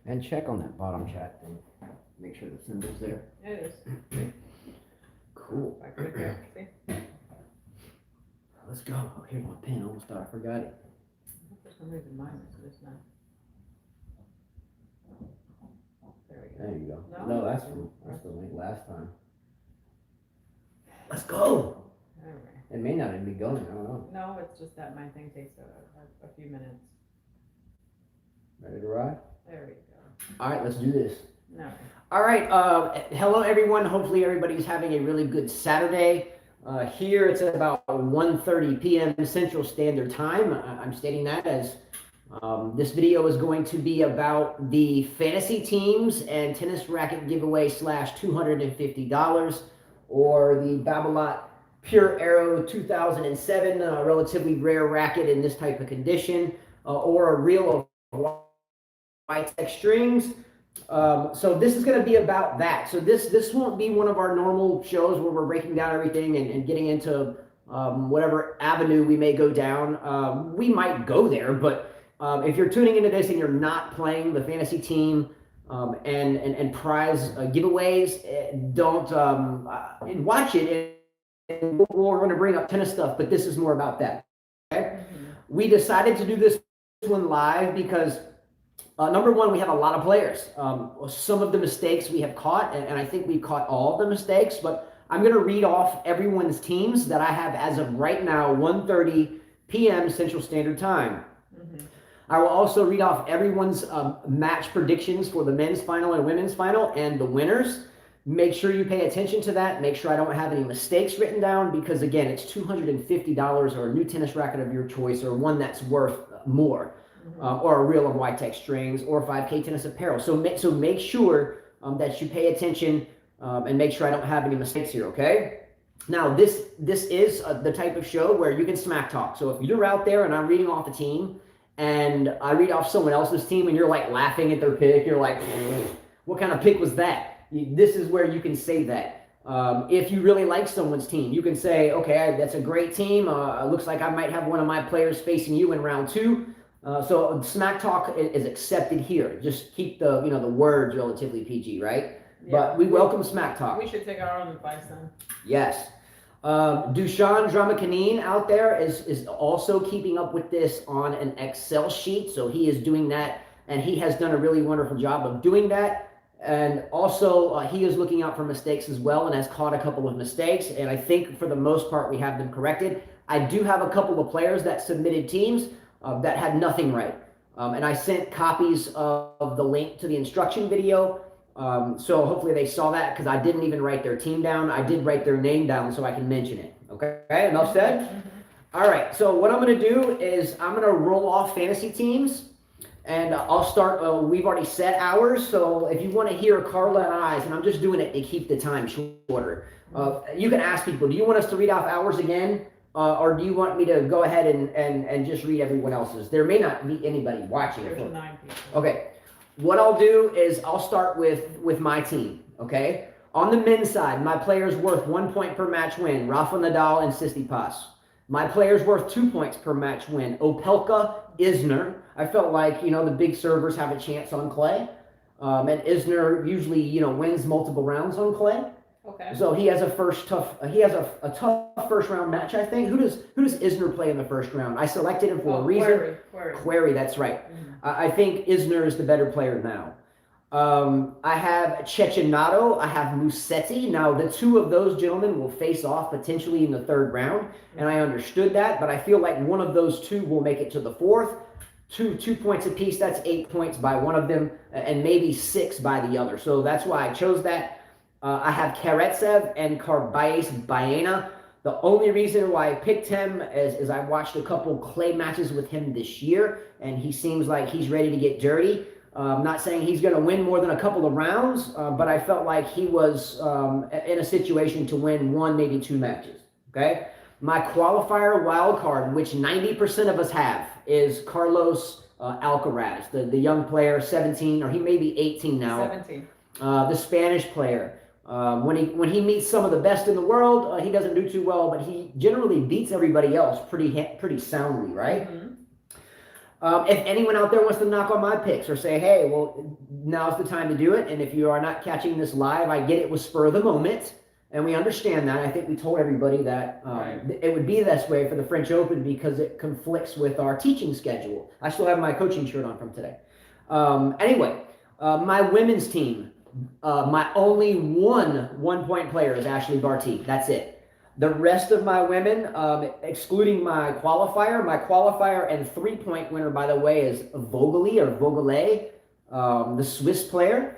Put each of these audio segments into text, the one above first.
And check on that bottom chat thing. Make sure the symbol's there. It is. Cool. I click there, see? Let's go. Oh, here's my pen. Almost thought I forgot it. For some reason mine is just not. There we go. There you go. No, No, that's the link last time. Let's go. Alright. It may not even be going. I don't know. No, it's just that my thing takes a few minutes. Ready to ride? There we go. All right, let's do this. No. All right. Hello, everyone. Hopefully, everybody's having a really good Saturday. Here, it's about 1:30 p.m. Central Standard Time. I'm stating that as this video is going to be about the fantasy teams and tennis racket giveaway / $250, or the Babolat Pure Aero 2007, relatively rare racket in this type of condition, or a reel of white tech strings. So this is going to be about that. So this won't be one of our normal shows where we're breaking down everything and getting into whatever avenue we may go down. We might go there, but if you're tuning into this and you're not playing the fantasy team and prize giveaways, don't watch it. And we're going to bring up tennis stuff, but this is more about that. Okay? We decided to do this one live because number one, we have a lot of players. Some of the mistakes we have caught, and I think we've caught all the mistakes, but I'm going to read off everyone's teams that I have as of right now, 1:30 p.m. Central Standard Time. I will also read off everyone's match predictions for the men's final and women's final and the winners. Make sure you pay attention to that. Make sure I don't have any mistakes written down because, again, it's $250 or a new tennis racket of your choice or one that's worth more. Or a reel of white tech strings, or 5K tennis apparel. So make sure that you pay attention and make sure I don't have any mistakes here, okay? Now, this is the type of show where you can smack talk. So if you're out there and I'm reading off a team, and I read off someone else's team, and you're like laughing at their pick, you're like, what kind of pick was that? This is where you can say that. If you really like someone's team, you can say, okay, that's a great team. Looks like I might have one of my players facing you in round 2. So smack talk is accepted here. Just keep the the words relatively PG, right? Yeah, but we welcome smack talk. We should take our own advice then. Yes. Dushan Dramakanine out there is also keeping up with this on an Excel sheet. So he is doing that, and he has done a really wonderful job of doing that. And also, he is looking out for mistakes as well and has caught a couple of mistakes. And I think for the most part, we have them corrected. I do have a couple of players that submitted teams that had nothing right. And I sent copies of the link to the instruction video. So hopefully they saw that because I didn't even write their team down. I did write their name down so I can mention it. Okay, enough said? All right, so what I'm going to do is I'm going to roll off fantasy teams. And I'll start, we've already set ours. So if you want to hear Carla and I's, and I'm just doing it to keep the time shorter. You can ask people, do you want us to read off ours again? Or do you want me to go ahead and just read everyone else's? There may not be anybody watching. There's 9 people. Okay. What I'll do is I'll start with my team, okay? On the men's side, my players worth 1 point per match win, Rafa Nadal and Tsitsipas. My players worth 2 points per match win, Opelka, Isner. I felt like, the big servers have a chance on clay. And Isner usually, wins multiple rounds on clay. Okay. So he has a tough first round match, I think. Who does Isner play in the first round? I selected him for a reason. Query, that's right. I think Isner is the better player now. I have Cecchinato, I have Musetti. Now, the two of those gentlemen will face off potentially in the third round, and I understood that, but I feel like one of those two will make it to the fourth. 2 points apiece, that's 8 points by one of them, and maybe 6 by the other. So that's why I chose that. I have Karetsev and Carbayes Baena. The only reason why I picked him is I watched a couple clay matches with him this year, and he seems like he's ready to get dirty. I'm not saying he's going to win more than a couple of rounds, but I felt like he was in a situation to win 1, maybe 2 matches. Okay? My qualifier wild card, which 90% of us have, is Carlos Alcaraz, the young player, 17, or he may be 18 now. 17. The Spanish player. When he meets some of the best in the world, he doesn't do too well, but he generally beats everybody else pretty soundly, right? If anyone out there wants to knock on my picks or say, hey, well, now's the time to do it. And if you are not catching this live, I get it was spur of the moment. And we understand that. I think we told everybody that it would be this way for the French Open because it conflicts with our teaching schedule. I still have my coaching shirt on from today. Anyway, my women's team, my only one-point player is Ashley Barty. That's it. The rest of my women, excluding my qualifier and three-point winner, by the way, is Vogele, the Swiss player.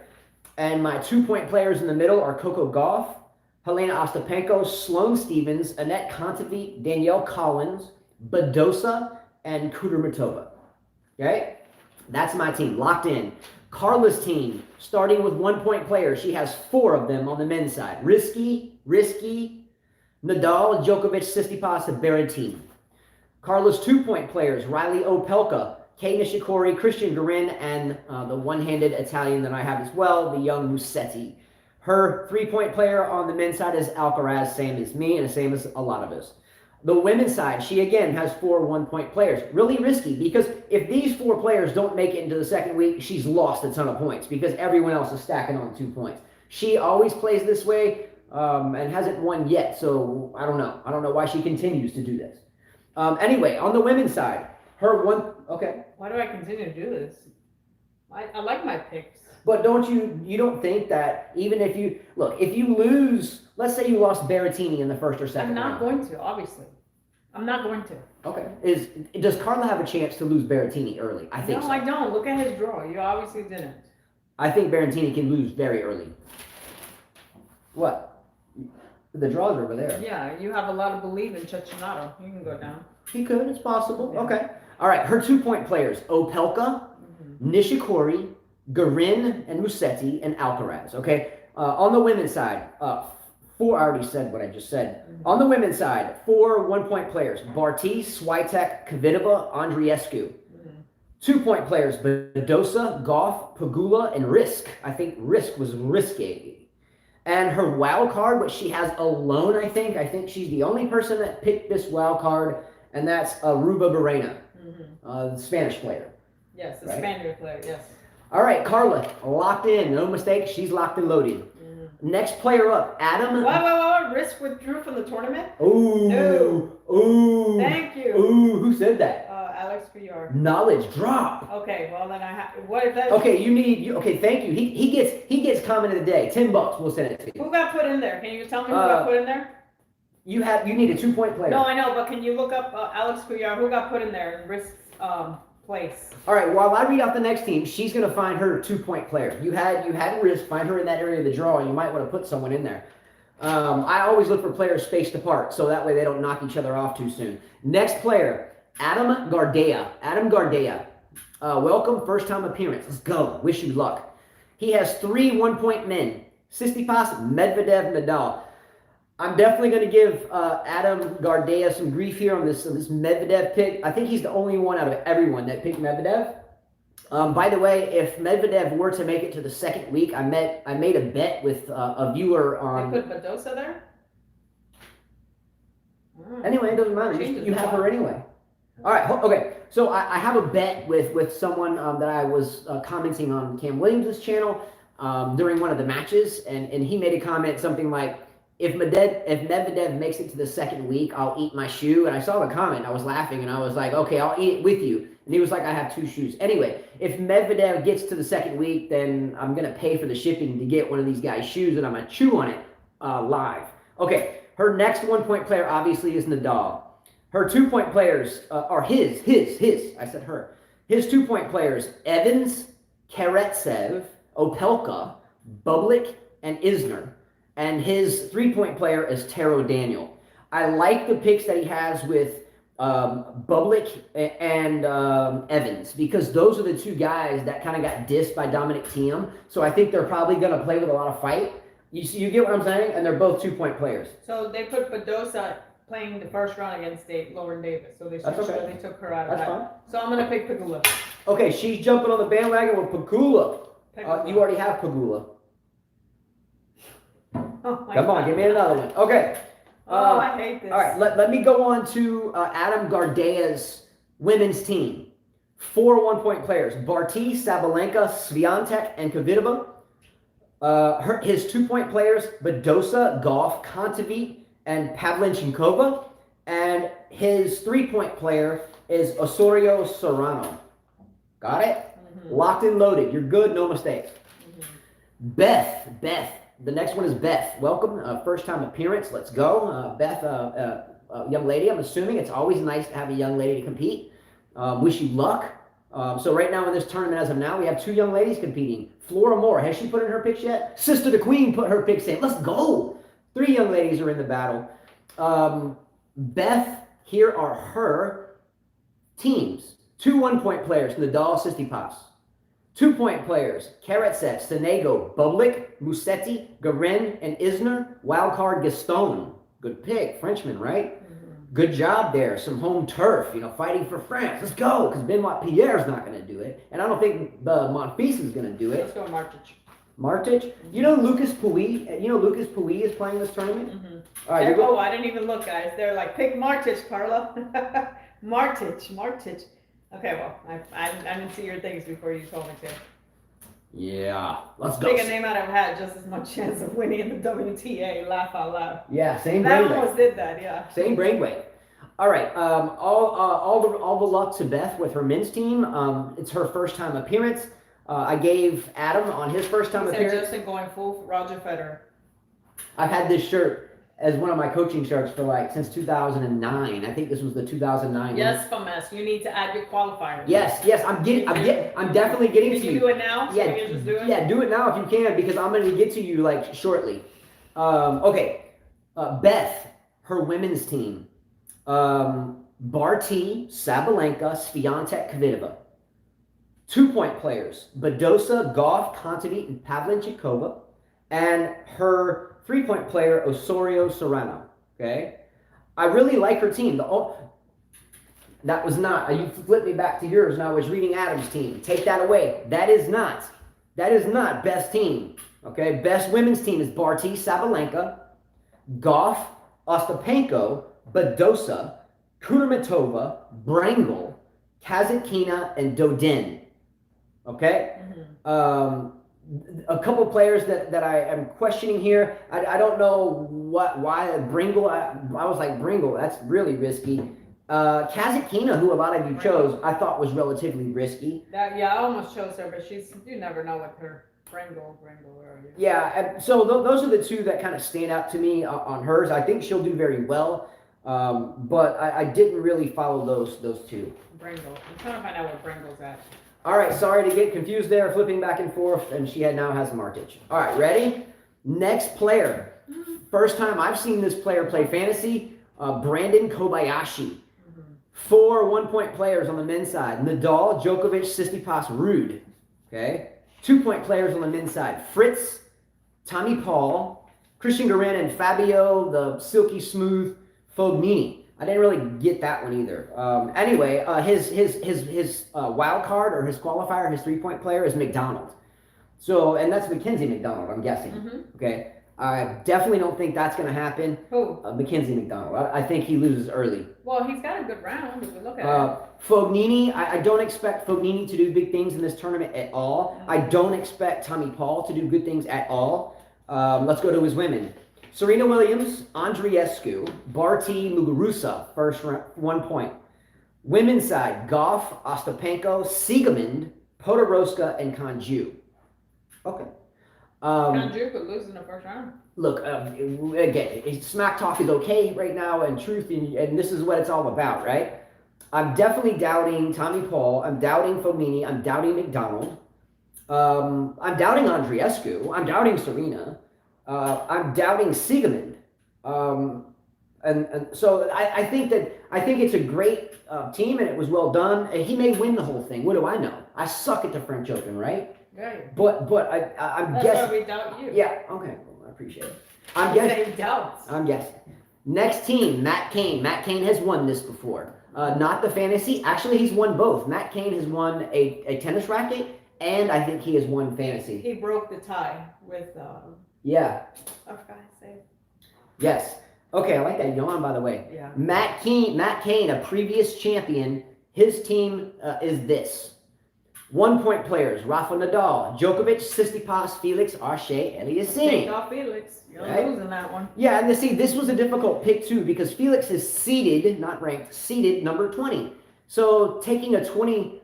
And my 2-point players in the middle are Coco Gauff, Helena Ostapenko, Sloane Stevens, Annette Kontaveit, Danielle Collins, Badosa, and Kudermetova. Okay? That's my team, locked in. Carla's team, starting with 1-point players. She has 4 of them on the men's side. Risky, Nadal, Djokovic, Tsitsipas, and Berrettini. Carla's 2-point players, Riley Opelka, Kei Nishikori, Christian Garin, and the one-handed Italian that I have as well, the young Musetti. Her 3-point player on the men's side is Alcaraz, same as me and the same as a lot of us. The women's side, she again has 4 1-point players. Really risky because if these 4 players don't make it into the second week, she's lost a ton of points because everyone else is stacking on 2 points. She always plays this way. And hasn't won yet, so I don't know. I don't know why she continues to do this. Anyway, on the women's side, her one... Okay. Why do I continue to do this? I like my picks. But you don't think that even if you... Look, if you lose... Let's say you lost Berrettini in the first or second I'm round. not going to, obviously. I'm not going to. Okay. Does Carla have a chance to lose Berrettini early? I think so. No, I don't. Look at his draw. You obviously didn't. I think Berrettini can lose very early. What? The draws are over there. Yeah, you have a lot of belief in Cecchinato. You can go down. He could. It's possible. Yeah. Okay. All right. Her 2-point players, Opelka, Nishikori, Garin, and Musetti, and Alcaraz. Okay. On the women's side, 4, I already said what I just said. On the women's side, 4 1-point players, Barty, Swiatek, Kvitova, Andreescu. 2-point players, Badosa, Gauff, Pegula, and Risk. I think Risk was risky. And her wild card, which she has alone, I think she's the only person that picked this wild card, and that's Aruba Barrena, the Spanish player. Yes, the right? Spaniard player, yes. All right, Carla, locked in. No mistake. She's locked and loaded. Next player up, Adam. What? Risk withdrew from the tournament? Ooh. No. Ooh. Thank you. Ooh, who said that? Alex Couillard. Knowledge drop. Okay, well then I have. What if that? Okay, okay, thank you. He gets comment of the day. $10. We'll send it to you. Who got put in there? Can you tell me who got put in there? You need a 2-point player. No, I know, but can you look up Alex Couillard? Who got put in there in Risk's place? All right. While I read out the next team, she's gonna find her 2-point player. You had Risk. Find her in that area of the draw. You might want to put someone in there. I always look for players spaced apart, so that way they don't knock each other off too soon. Next player, Adam Gardea. Welcome, first time appearance. Let's go. Wish you luck. He has 3 1-point men. Tsitsipas, Medvedev, Nadal. I'm definitely going to give Adam Gardea some grief here on this Medvedev pick. I think he's the only one out of everyone that picked Medvedev. By the way, if Medvedev were to make it to the second week, I made a bet with a viewer on... They put Badosa there? Anyway, it doesn't matter. You have her anyway. All right, okay. So I have a bet with someone that I was commenting on Cam Williams' channel during one of the matches, and he made a comment something like, if Medvedev makes it to the second week, I'll eat my shoe. And I saw the comment. I was laughing, and I was like, okay, I'll eat it with you. And he was like, I have 2 shoes. Anyway, if Medvedev gets to the second week, then I'm going to pay for the shipping to get one of these guys' shoes, and I'm going to chew on it live. Okay, her next 1-point player obviously is Nadal. Her 2-point players are his, I said her. His 2-point players, Evans, Karatsev, Opelka, Bublik, and Isner. And his 3-point player is Taro Daniel. I like the picks that he has with Bublik and Evans, because those are the 2 guys that kind of got dissed by Dominic Thiem. So I think they're probably going to play with a lot of fight. You get what I'm saying? And they're both 2-point players. So they put Badosa playing the first round against Lauren Davis. So they took her out of that. Fine. So I'm going to pick Pegula. Okay, she's jumping on the bandwagon with Pegula. You already have Pegula. Oh Come on, give me another one. Okay. I hate this. All right, let me go on to Adam Gardea's women's team. 4 one-point players: Barty, Sabalenka, Swiatek, and Kvitova. His 2-point players: Badosa, Goff, Kontaveit, and Pavlyuchenkova. And his 3-point player is Osorio Serrano. Got it? Mm-hmm. Locked and loaded. You're good, no mistakes. Mm-hmm. Beth. The next one is Beth. Welcome, first time appearance. Let's go. Beth, young lady, I'm assuming it's always nice to have a young lady to compete. Wish you luck. So right now in this tournament, as of now, we have 2 young ladies competing. Flora Moore, has she put in her picks yet? Sister the Queen put her picks in. Let's go. 3 young ladies are in the battle. Beth, here are her teams. 2 one-point players: Nadal, Tsitsipas. 2-point players: Karatsev, Sonego, Bublik, Musetti, Garin, and Isner. Wildcard Gaston. Good pick, Frenchman, right? Mm-hmm. Good job there. Some home turf, fighting for France. Let's go, because Benoit Pierre's not going to do it, and I don't think the Monfils is going to do it. Let's go Martic. Martic? Mm-hmm. Lucas Pouille? Lucas Pouille is playing this tournament? Mm-hmm. All right, I didn't even look, guys. They're like, pick Martic, Carla. Martic. Okay, well, I didn't see your things before you told me to. Yeah, let's go. Pick a name out of a hat, just as much chance of winning in the WTA. Laugh out loud. Yeah, same brainwave. That almost did that, yeah. Same brainwave. All right, all the luck to Beth with her men's team. It's her first time appearance. I gave Adam on his first time appearance. Justin going full Roger Federer. I've had this shirt as one of my coaching shirts for since 2009. I think this was the 2009. Yes, FAMS. You need to add your qualifiers. Yes. I'm definitely getting to you. Can you do it now? Yeah, so we can just do it? Yeah, do it now if you can, because I'm going to get to you shortly. Okay, Beth, her women's team: Barty, Sabalenka, Swiatek, Kvitova. 2-point players: Badosa, Goff, Kontaveit, and Pavlyuchenkova. And her 3-point player, Osorio Serrano. Okay? I really like her team. That was not, you flipped me back to yours and I was reading Adam's team. Take that away. That is not best team. Okay? Best women's team is Barty, Sabalenka, Goff, Ostapenko, Badosa, Kudermetova, Brangle, Kasatkina, and Dodin. Okay? Mm-hmm. A couple players that I am questioning here. I don't know why Bringle. I was like, Bringle, that's really risky. Kasatkina, who a lot of you chose, I thought was relatively risky. I almost chose her, but you never know with her. Bringle. Yeah, and so those are the 2 that kind of stand out to me on hers. I think she'll do very well, but I didn't really follow those 2. Bringle. I'm trying to find out where Bringle's at. All right, sorry to get confused there, flipping back and forth, and she now has Martic. All right, ready? Next player. First time I've seen this player play fantasy, Brandon Kobayashi. 4 one-point players on the men's side: Nadal, Djokovic, Tsitsipas, Ruud. Okay? 2-point players on the men's side: Fritz, Tommy Paul, Christian Garin, and Fabio, the silky smooth Fognini. I didn't really get that one either. Anyway, his wild card or his qualifier, his 3-point player is McDonald. So, and that's Mackenzie McDonald, I'm guessing. Mm-hmm. Okay. I definitely don't think that's going to happen. Who? Mackenzie McDonald. I think he loses early. Well, he's got a good round if we look at it. Fognini, I don't expect Fognini to do big things in this tournament at all. Mm-hmm. I don't expect Tommy Paul to do good things at all. Let's go to his women. Serena Williams, Andreescu, Barty, Muguruza, first round, 1 point. Women's side: Goff, Ostapenko, Siegemund, Podoroska, and Konju. Okay. Konju could lose in the first round. Look, again, smack talk is okay right now, and truth, and this is what it's all about, right? I'm definitely doubting Tommy Paul. I'm doubting Fognini. I'm doubting McDonald. I'm doubting Andreescu. I'm doubting Serena. I'm doubting Siegemund. And so I think it's a great team, and it was well done. And he may win the whole thing. What do I know? I suck at the French Open, right? Right. But I'm That's guessing. That's why we doubt you. Yeah. Okay. Well, I appreciate it. I'm guessing. Doubts. I'm guessing. Next team, Matt Cain. Matt Cain has won this before. Not the fantasy. Actually, he's won both. Matt Cain has won a tennis racket, and I think he has won fantasy. He broke the tie with. Yeah. I forgot to say. Yes. Okay, I like that yawn, by the way. Yeah. Matt Cain, a previous champion, His team is this. 1-point players, Rafa Nadal, Djokovic, Tsitsipas, Felix, Auger-Aliassime. Take off Felix. You're losing that one. Yeah, and see, this was a difficult pick too because Felix is seeded, not ranked, seeded number 20. So taking a 20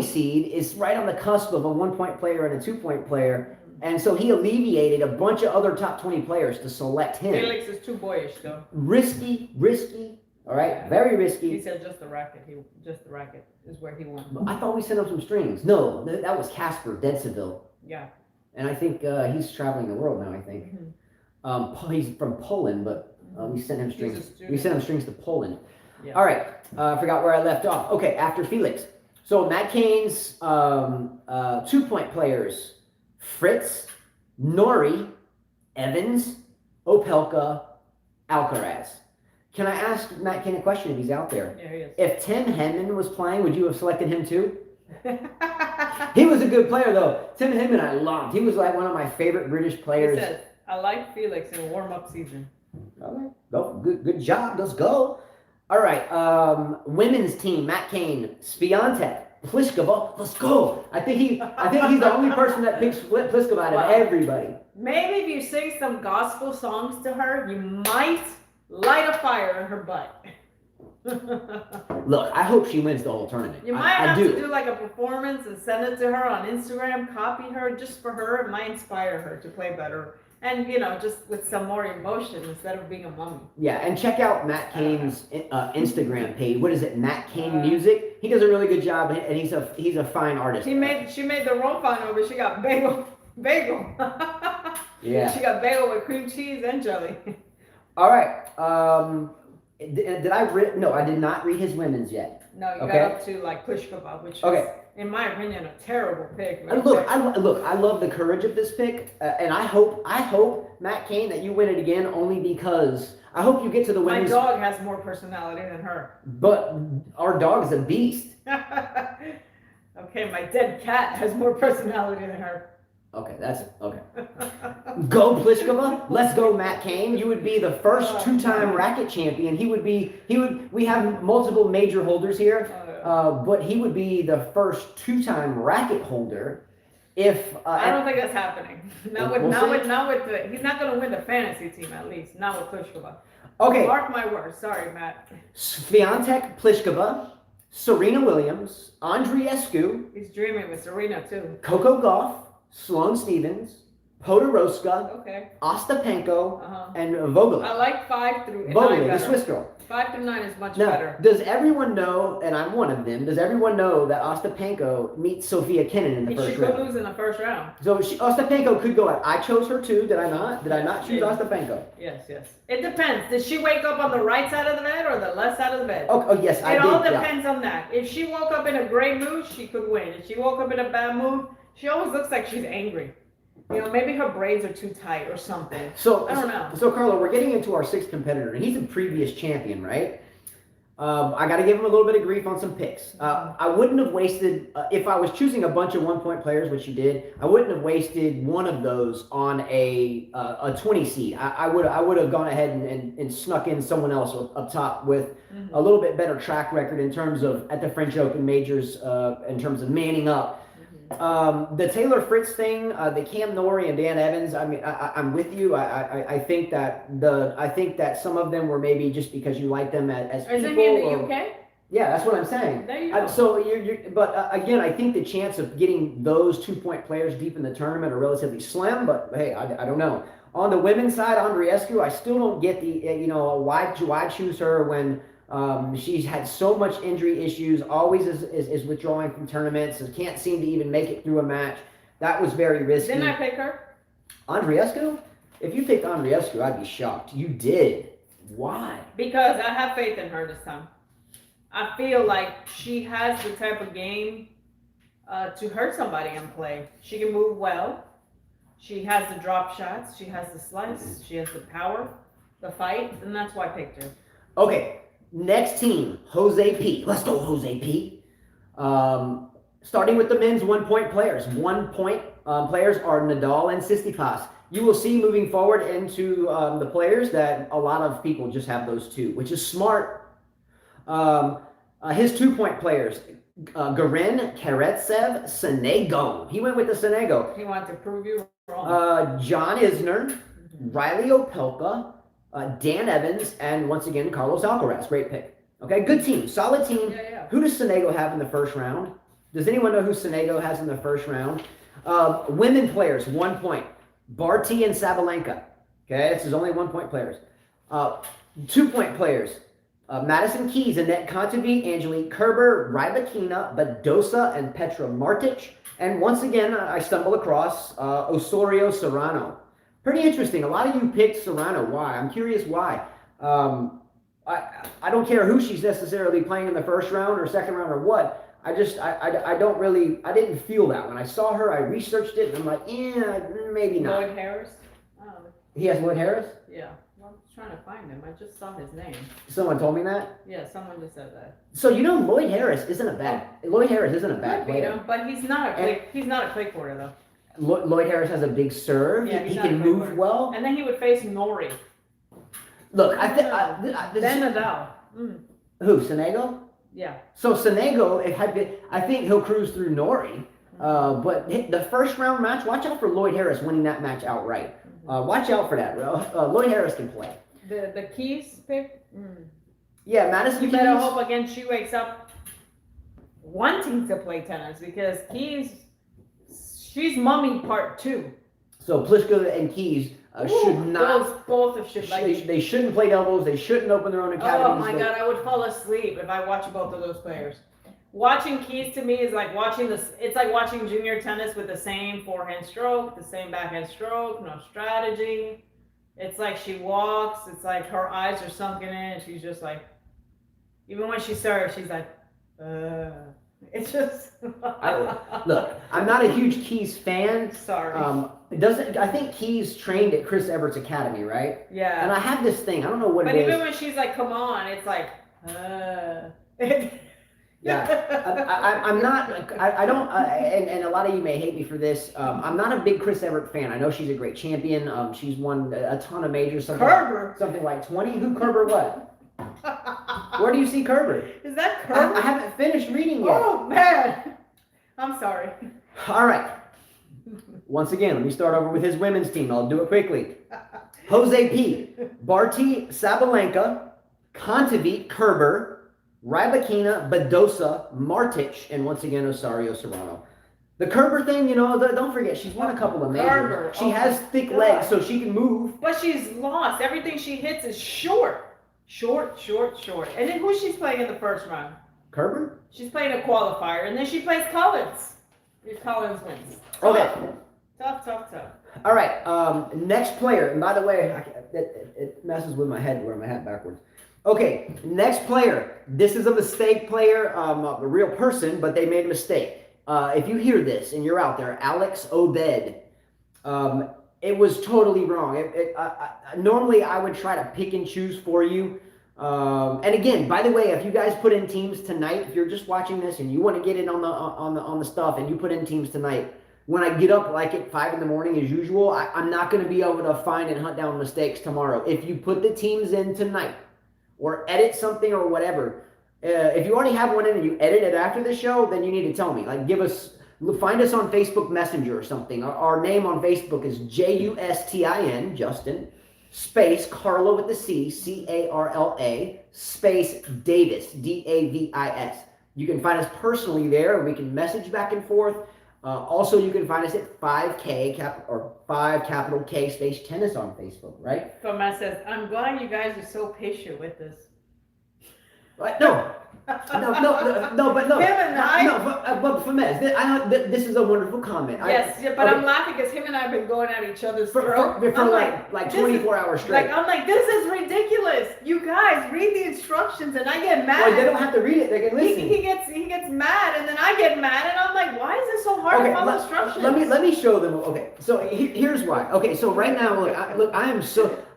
seed is right on the cusp of a 1-point player and a 2-point player. And so he alleviated a bunch of other top 20 players to select him. Felix is too boyish though. Risky. All right, very risky. He said just the racket. Just the racket is where he won. I thought we sent him some strings. No, that was Casper Denseville. Yeah. And I think he's traveling the world now. I think he's from Poland, but we sent him strings. We sent him strings to Poland. Yeah. All right, I forgot where I left off. Okay, after Felix. So Matt Cain's 2-point players: Fritz, Norrie, Evans, Opelka, Alcaraz. Can I ask Matt Cain a question if he's out there? Yeah, he is. If Tim Henman was playing, would you have selected him too? He was a good player though. Tim Henman I loved. He was like one of my favorite British players. He said, I like Felix in a warm-up season. Okay. Go. Good job. Let's go. All right. Women's team, Matt Cain, Swiatek, Pliskova. Let's go. I think he's the only person that picks Pliskova out of everybody. Maybe if you sing some gospel songs to her, you might light a fire in her butt. Look, I hope she wins the whole tournament. You might have to do like a performance and send it to her on Instagram, copy her just for her. It might inspire her to play better. And, just with some more emotion instead of being a mummy. Yeah, and check out Matt Cain's Instagram page. What is it, Matt Cain Music? He does a really good job, and he's a fine artist. She made the Rome final, but she got bagel. Yeah. She got bagel with cream cheese and jelly. All right. Did I read? No, I did not read his women's yet. No, you got up to like Pliskova, which was, in my opinion, a terrible pick. Look, I love the courage of this pick, and I hope Matt Cain that you win it again only because I hope you get to the women's. My dog has more personality than her. But our dog is a beast. Okay, my dead cat has more personality than her. Okay, that's okay. Go Pliskova. Let's go, Matt Cain. You would be the first 2-time racket champion. We have multiple major holders here, but he would be the first 2-time racket holder. If I don't think that's happening. He's not going to win the fantasy team at least. Not with Pliskova. Okay. Mark my words. Sorry, Matt. Swiatek, Pliskova, Serena Williams, Andreescu. He's dreaming with Serena too. Coco Gauff. Sloane Stephens, Podoroska, Ostapenko, and Vogelin. I like 5 through 9 Vogelin, the Swiss girl. 5 through 9 is much better. Does everyone know, and I'm one of them, does everyone know that Ostapenko meets Sofia Kenin in the first round? She could lose in the first round. So Ostapenko could go out. I chose her too, did I not? Did I not choose Ostapenko? Yes. It depends. Did she wake up on the right side of the bed or the left side of the bed? Oh yes, I did. It all depends on that. If she woke up in a great mood, she could win. If she woke up in a bad mood, she always looks like she's angry. Maybe her braids are too tight or something. So I don't know. So Carlo, we're getting into our 6th competitor, and he's a previous champion, right? I got to give him a little bit of grief on some picks. I wouldn't have wasted if I was choosing a bunch of 1-point players, which you did. I wouldn't have wasted one of those on a 20 seed. I would have gone ahead and snuck in someone else up top with a little bit better track record in terms of at the French Open majors, in terms of manning up. The Taylor Fritz thing, the Cam Norrie and Dan Evans. I mean, I'm with you. I think that some of them were maybe just because you like them as people. Isn't he in the UK? Yeah, that's what I'm saying. There you go. So but again, I think the chance of getting those 2-point players deep in the tournament are relatively slim. But hey, I don't know. On the women's side, Andreescu, I still don't get the why choose her when. She's had so much injury issues, always is withdrawing from tournaments, and can't seem to even make it through a match. That was very risky. Didn't I pick her? Andreescu? If you picked Andreescu, I'd be shocked. You did. Why? Because I have faith in her this time. I feel like she has the type of game to hurt somebody and play. She can move well. She has the drop shots. She has the slice. She has the power, the fight, and that's why I picked her. Okay. Next team, Jose P. Let's go, Jose P. Starting with the men's 1-point players. 1-point players are Nadal and Tsitsipas. You will see moving forward into the players that a lot of people just have those two, which is smart. His 2-point players, Garin, Karetsev, Sonego. He went with the Sonego. He wanted to prove you wrong. John Isner, Riley Opelka, Dan Evans, and once again, Carlos Alcaraz. Great pick. Okay, good team. Solid team. Yeah. Who does Sonego have in the first round? Does anyone know who Sonego has in the first round? Women players, 1 point. Barty and Sabalenka. Okay, this is only 1-point players. 2-point players. Madison Keys, Annette Kontaveit, Angelique Kerber, Rybakina, Badosa, and Petra Martic. And once again, I stumble across Osorio Serrano. Pretty interesting. A lot of you picked Serrano. Why? I'm curious why. I don't care who she's necessarily playing in the first round or second round or what. I didn't feel that. When I saw her, I researched it, and I'm like, yeah, maybe not. Lloyd Harris? He has Lloyd Harris? Yeah. Well, I'm trying to find him. I just saw his name. Someone told me that? Yeah, someone just said that. So, Lloyd Harris isn't a bad player. But he's not a clay courter, though. Lloyd Harris has a big serve. Yeah, he can move well. And then he would face Nori. Look, Then Nadal. Who, Sonego? Yeah. So Sonego, I think he'll cruise through Nori. But the first round match, watch out for Lloyd Harris winning that match outright. Watch out for that. Lloyd Harris can play. The Keys pick? Yeah, Madison Keys. You better hope again she wakes up wanting to play tennis, because Keys, she's mummy part 2. So Pliskova and Keys should not. Those both should they shouldn't play doubles. They shouldn't open their own academies. Oh my God, I would fall asleep if I watched both of those players. Watching Keys to me is like watching this. It's like watching junior tennis with the same forehand stroke, the same backhand stroke, no strategy. It's like she walks. It's like her eyes are sunken in, and she's just like, even when she serves, she's like, It's just. Look, I'm not a huge Keys fan. Sorry. I think Keys trained at Chris Everett's academy, right? Yeah. And I have this thing. I don't know what but it is. But even when she's like, "Come on," it's like. Yeah, I'm not. I don't. And a lot of you may hate me for this. I'm not a big Chris Everett fan. I know she's a great champion. She's won a ton of majors. Something like 20. Who Kerber? What? Where do you see Kerber? Is that Kerber? I haven't finished reading yet. Oh man, I'm sorry. All right. Once again, let me start over with his women's team. I'll do it quickly. Jose P. Barty, Sabalenka, Kontaveit, Kerber, Rybakina, Badosa, Martic, and once again, Osorio Serrano. The Kerber thing, don't forget, she's won a couple of majors. Kerber. She has thick legs, so she can move. But she's lost. Everything she hits is short. Short. And then who she's playing in the first round? Kerber? She's playing a qualifier, and then she plays Collins. If Collins wins. Okay. Tough. All right, next player. And by the way, it messes with my head wearing my hat backwards. Okay, next player. This is a mistake player, a real person, but they made a mistake. If you hear this and you're out there, Alex Obed, it was totally wrong. Normally, I would try to pick and choose for you. And again, by the way, if you guys put in teams tonight, if you're just watching this and you want to get in on the stuff and you put in teams tonight, when I get up like at 5 in the morning as usual, I'm not going to be able to find and hunt down mistakes tomorrow. If you put the teams in tonight or edit something or whatever, if you already have one in and you edit it after the show, then you need to tell me. Like, find us on Facebook Messenger or something. Our name on Facebook is Justin, Justin, space Carla with the C, Carla, space Davis, Davis. You can find us personally there. We can message back and forth. Also, you can find us at 5K 5 capital K space tennis on Facebook, right? Thomas says, "I'm glad you guys are so patient with this." What? No, but no. Him and I. But Famez, this is a wonderful comment. Yes, but I'm laughing because him and I have been going at each other's throat. For like 24 hours straight. I'm like, this is ridiculous. You guys read the instructions, and I get mad. Well, they don't have to read it; they can listen. He gets mad, and then I get mad, and I'm like, why is it so hard to follow instructions? Let me show them. Okay, so here's why. Okay, so right now,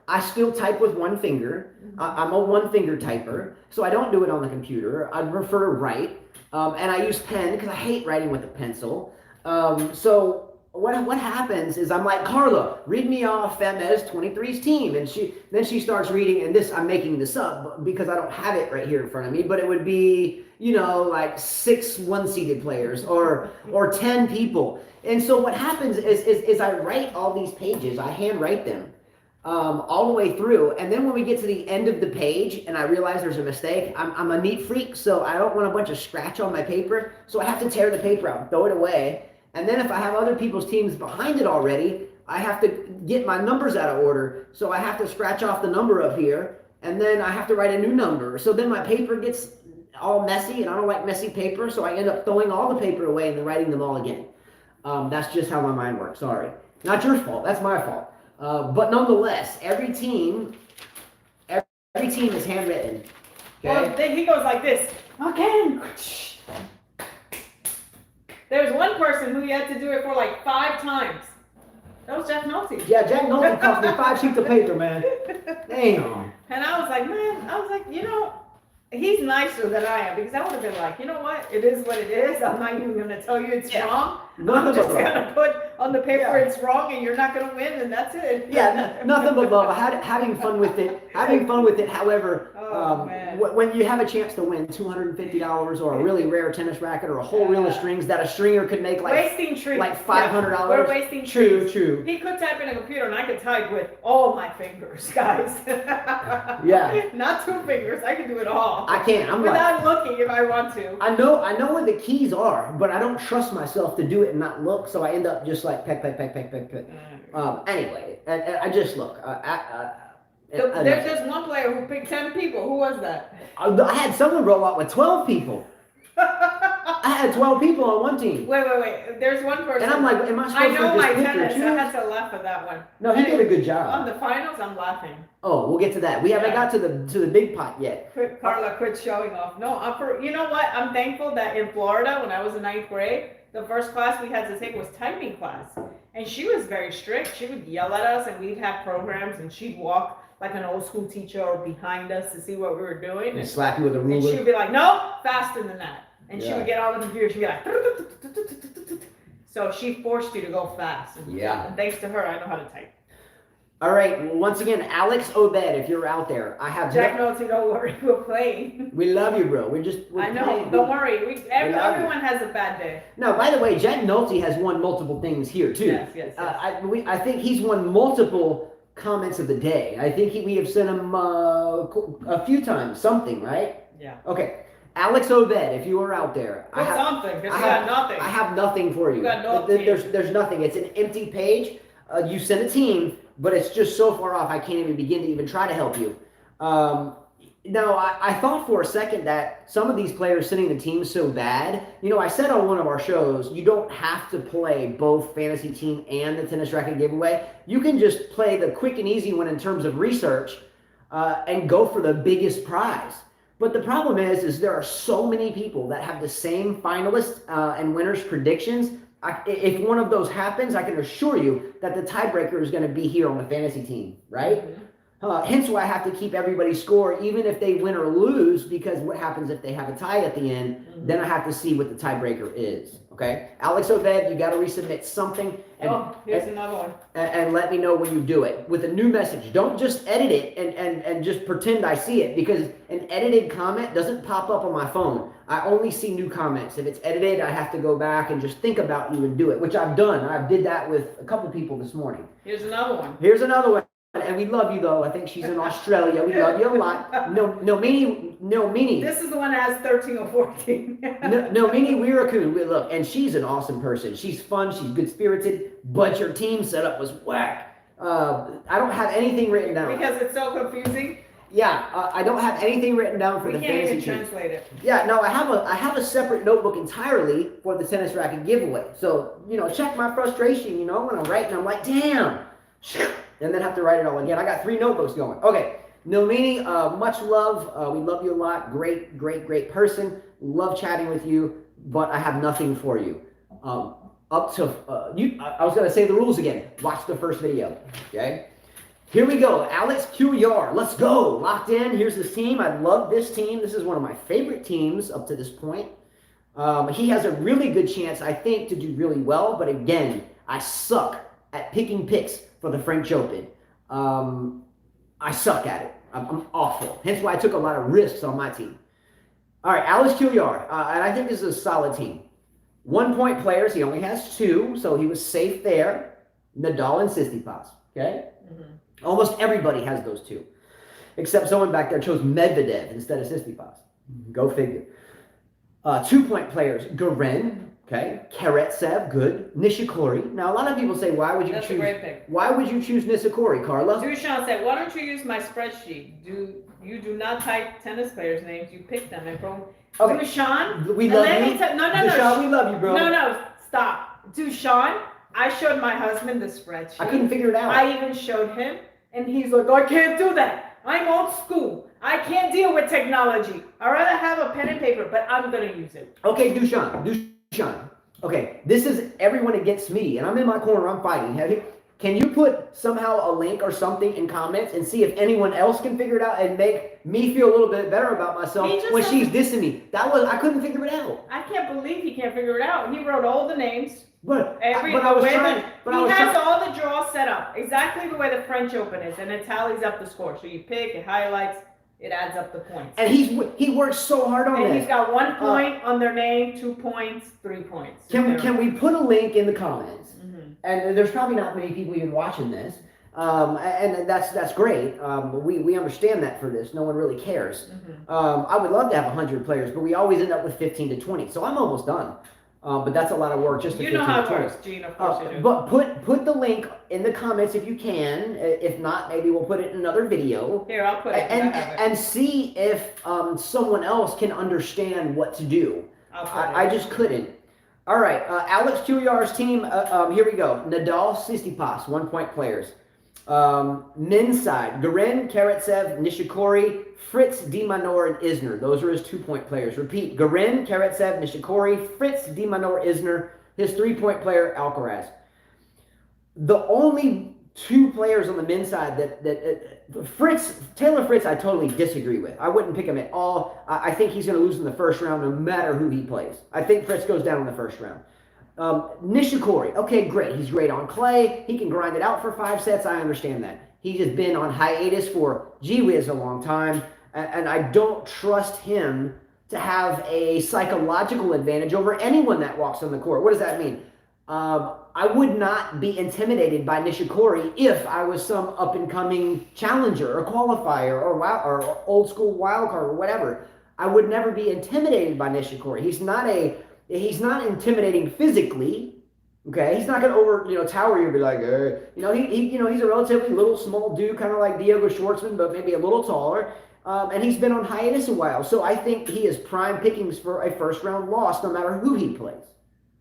I still type with one finger. I'm a one-finger typer, so I don't do it on the computer. I prefer to write, and I use pen because I hate writing with a pencil. So what happens is I'm like, Carla, read me off Femez 23's team, and she starts reading, and I'm making this up because I don't have it right here in front of me, but it would be like 6 one-seeded players or 10 people. And so what happens is I write all these pages, I handwrite them all the way through. And then when we get to the end of the page and I realize there's a mistake, I'm a neat freak, so I don't want a bunch of scratch on my paper. So I have to tear the paper out, throw it away. And then if I have other people's teams behind it already, I have to get my numbers out of order. So I have to scratch off the number up here, and then I have to write a new number. So then my paper gets all messy, and I don't like messy paper, so I end up throwing all the paper away and then writing them all again. That's just how my mind works, sorry. Not your fault, that's my fault. But nonetheless, every team is handwritten. Okay? Well, then he goes like this. Okay. There's one person who had to do it for like 5 times. That was Jack Nolte. Yeah, Jack Nolte cost me 5 sheets of paper, man. Damn. And I was like, he's nicer than I am, because I would have been like, you know what? It is what it is. I'm not even going to tell you it's wrong. I'm just going to put on the paper it's wrong, and you're not going to win, and that's it. Yeah, nothing but love. Having fun with it. However, when you have a chance to win $250 or a really rare tennis racket or a whole reel of strings that a stringer could make wasting trees. like $500. We're wasting trees. True. He could type in a computer, and I could type with all my fingers, guys. Yeah. Not 2 fingers. I can do it all. I can't. I'm without looking if I want to. I know where the keys are, but I don't trust myself to do it and not look, so I end up just like peck. Anyway, and I just look. There's just one player who picked 10 people. Who was that? I had someone roll out with 12 people. I had 12 people on one team. Wait. There's one person. And I'm like, am I supposed to just my pick tennis. or choose? I had to laugh at that one. No, he did a good job. On the finals, I'm laughing. Oh, we'll get to that. We haven't got to the big pot yet. Carla, quit showing off. No, you know what? I'm thankful that in Florida, when I was in 9th grade, the first class we had to take was typing class. And she was very strict. She would yell at us, and we'd have programs, and she'd walk like an old school teacher or behind us to see what we were doing. And slap you with a ruler. And she would be like, no, faster than that. And she would get on the computer, she'd be like, so she forced you to go fast. And thanks to her, I know how to type. All right, once again, Alex Obed, if you're out there, I have Jack Nolte, don't worry, we're playing. We love you, bro. We're I know, playing. Don't worry. Everyone has a bad day. No, by the way, Jack Nolte has won multiple things here too. Yes. I think he's won multiple comments of the day. I think we have sent him a few times something, right? Yeah. Okay. Alex Obed, if you are out there, I have nothing. I have nothing for you. You got nothing. There's nothing. It's an empty page. You sent a team, but it's just so far off. I can't even begin to even try to help you. Now, I thought for a second that some of these players sending the team so bad. I said on one of our shows, you don't have to play both fantasy team and the tennis racket giveaway. You can just play the quick and easy one in terms of research and go for the biggest prize. But the problem is there are so many people that have the same finalists and winners predictions. If one of those happens, I can assure you that the tiebreaker is going to be here on the fantasy team, right? Hence why I have to keep everybody's score, even if they win or lose, because what happens if they have a tie at the end, then I have to see what the tiebreaker is, okay? Alex Obed, you got to resubmit something. Here's another one. And let me know when you do it with a new message. Don't just edit it and just pretend I see it, because an edited comment doesn't pop up on my phone. I only see new comments. If it's edited, I have to go back and just think about you and do it, which I've done. I did that with a couple people this morning. Here's another one. And we love you, though. I think she's in Australia. We love you a lot. No, Mini. This is the one that has 13 or 14. no, Mini Wirakun. Look, and she's an awesome person. She's fun. She's good-spirited. But your team setup was whack. I don't have anything written down. Because it's so confusing? Yeah, I don't have anything written down for the fantasy team. We can't even translate it. Yeah, no, I have a separate notebook entirely for the tennis racket giveaway. So, check my frustration, when I'm writing, I'm like, damn. And then have to write it all again. I got 3 notebooks going. Okay, Nomini, much love. We love you a lot. Great person. Love chatting with you, but I have nothing for you. I was going to say the rules again. Watch the first video, okay? Here we go. Alex QER. Let's go. Locked in. Here's this team. I love this team. This is one of my favorite teams up to this point. He has a really good chance, I think, to do really well, but again, I suck at picking picks for the French Open. I suck at it. I'm awful. Hence why I took a lot of risks on my team. All right, Alex Couillard, and I think this is a solid team. 1 point players, he only has 2, so he was safe there. Nadal and Tsitsipas, okay? Mm-hmm. Almost everybody has those 2, except someone back there chose Medvedev instead of Tsitsipas. Go figure. 2 point players, Garin, okay, Karatsev, good. Nishikori. Now, a lot of people say, why would you That's choose? A great pick. Why would you choose Nishikori, Carla? Dushan said, why don't you use my spreadsheet? You do not type tennis players' names. You pick them and go. Okay. Dushan, we love you. No, Dushan, we love you, bro. No, stop. Dushan, I showed my husband the spreadsheet. I couldn't figure it out. I even showed him, and he's like, I can't do that. I'm old school. I can't deal with technology. I'd rather have a pen and paper, but I'm going to use it. Okay, Dushan. Okay, this is everyone against me, and I'm in my corner. I'm fighting. Can you put somehow a link or something in comments and see if anyone else can figure it out and make me feel a little bit better about myself when she's dissing me? I couldn't figure it out. I can't believe he can't figure it out. He wrote all the names. But he has all the draws set up exactly the way the French Open is, and it tallies up the score. So you pick, it highlights, it adds up the points. And he works so hard on it. And he's got 1 point on their name, 2 points, 3 points. Can we put a link in the comments? Mm-hmm. And there's probably not many people even watching this, and that's great. We understand that for this. No one really cares. Mm-hmm. I would love to have 100 players, but we always end up with 15 to 20. So I'm almost done. But that's a lot of work just to 15 to 20. You know how it works, Gene, of course you do. But put the link in the comments if you can. If not, maybe we'll put it in another video. Here, I'll put it. And see if someone else can understand what to do. I just couldn't. All right, Alex Couillard's team. Here we go. Nadal, Tsitsipas, 1 point players. Men's side: Garin, Karatsev, Nishikori, Fritz, De Minaur, and Isner. Those are his 2 point players. Repeat: Garin, Karatsev, Nishikori, Fritz, De Minaur, Isner. His 3 point player, Alcaraz. The only 2 players on the men's side that Taylor Fritz, I totally disagree with. I wouldn't pick him at all. I think he's going to lose in the first round no matter who he plays. I think Fritz goes down in the first round. Nishikori, okay, great. He's great on clay. He can grind it out for 5 sets. I understand that. He's just been on hiatus for, gee whiz, a long time. And I don't trust him to have a psychological advantage over anyone that walks on the court. What does that mean? I would not be intimidated by Nishikori if I was some up-and-coming challenger or qualifier or old school wild card or whatever. I would never be intimidated by Nishikori. He's not intimidating physically. Okay, he's not going to tower you and be like, he's a relatively little small dude, kind of like Diego Schwartzman, but maybe a little taller. And he's been on hiatus a while. So I think he is prime pickings for a first-round loss no matter who he plays.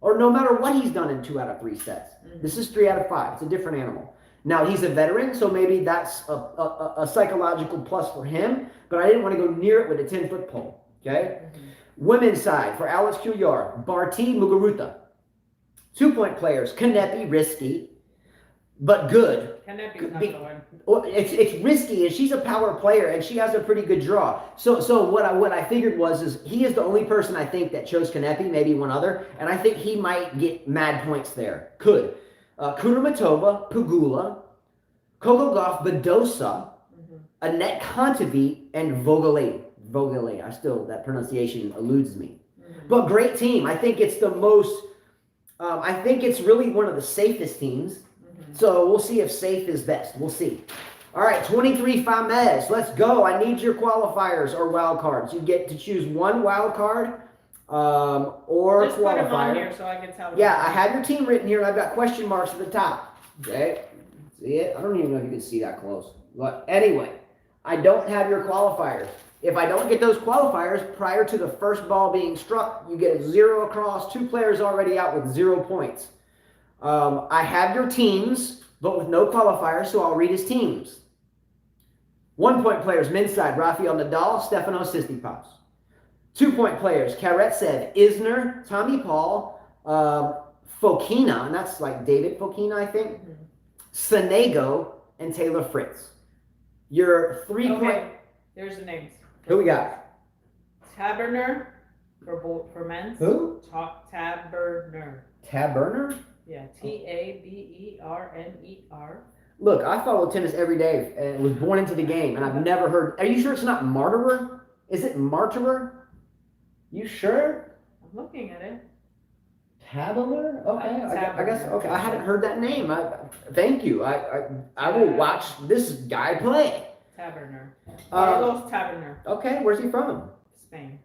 Or no matter what he's done in 2 out of 3 sets. Mm-hmm. This is 3 out of 5. It's a different animal. Now, he's a veteran, so maybe that's a psychological plus for him. But I didn't want to go near it with a 10-foot pole. Okay? Mm-hmm. Women's side, for Alex Couillard, Barty, Muguruza. 2 point players, Kanepi, risky, but good. Kanepi's not going. It's risky, and she's a power player, and she has a pretty good draw. So what I figured is he is the only person I think that chose Kanepi, maybe one other, and I think he might get mad points there. Could. Kudermetova, Pegula, Coco Gauff, Badosa, Annette Kontaveit, and Vogelé. That pronunciation eludes me. Mm-hmm. But great team. I think it's the most, I think it's really one of the safest teams. Mm-hmm. So we'll see if safe is best. We'll see. All right, 23 Famez. Let's go. I need your qualifiers or wild cards. You get to choose one wild card or just qualifier. Put them on here so I can tell. Yeah, I have your team written here, and I've got question marks at the top. Okay, see it? I don't even know if you can see that close. But anyway, I don't have your qualifiers. If I don't get those qualifiers prior to the first ball being struck, you get a 0 across. 2 players already out with 0 points. I have your teams, but with no qualifiers, so I'll read his teams. 1 point players, men's side, Rafael Nadal, Stefanos Tsitsipas. 2 point players, Karatsev, Isner, Tommy Paul, Fokina, and that's like David Fokina, I think, Sonego, and Taylor Fritz. Your 3 point... There's the names. Who we got? Taberner for men's. Who? Taberner. Taberner? Yeah, Taberner. Look, I follow tennis every day and was born into the game, and I've never heard... Are you sure it's not Martyrer? Is it Martyrer? You sure? I'm looking at it. Tabular? Okay, I guess. Okay, I hadn't Tabular. heard that name. Thank you. I will watch this guy play. Taberner. Carlos Taberner. Okay, where's he from? Spain.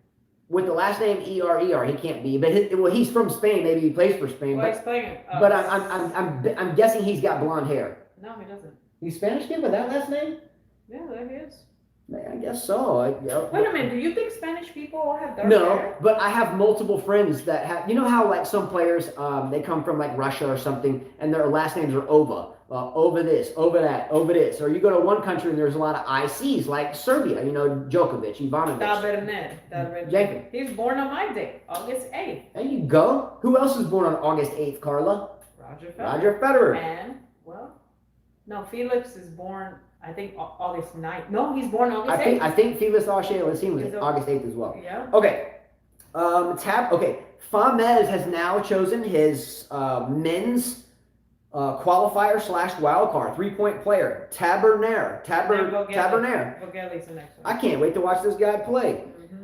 With the last name ER, he can't be. But he's from Spain. Maybe he plays for Spain. Well, but he's playing. but I'm guessing he's got blonde hair. No, he doesn't. He's Spanish kid with that last name? Yeah, there he is. I guess so. Wait a minute. Do you think Spanish people all have dark No, hair? but I have multiple friends that have. You know how like some players, they come from like Russia or something, and their last names are Ova. Over this, over that, over this. Or you go to one country and there's a lot of ICs, like Serbia. You know, Djokovic, Ivanovic. Taberner. He's born on my day, August 8th. There you go. Who else was born on August 8th, Carla? Roger Federer. Federer. And no, Felix is born. I think August 9th. No, he's born August 8th. I think Felix Auger-Aliassime was August 8th as well. Yeah. Okay. Famez has now chosen his men's qualifier / wild card 3-point player Taberner. Vogelli's the next one. I can't wait to watch this guy play.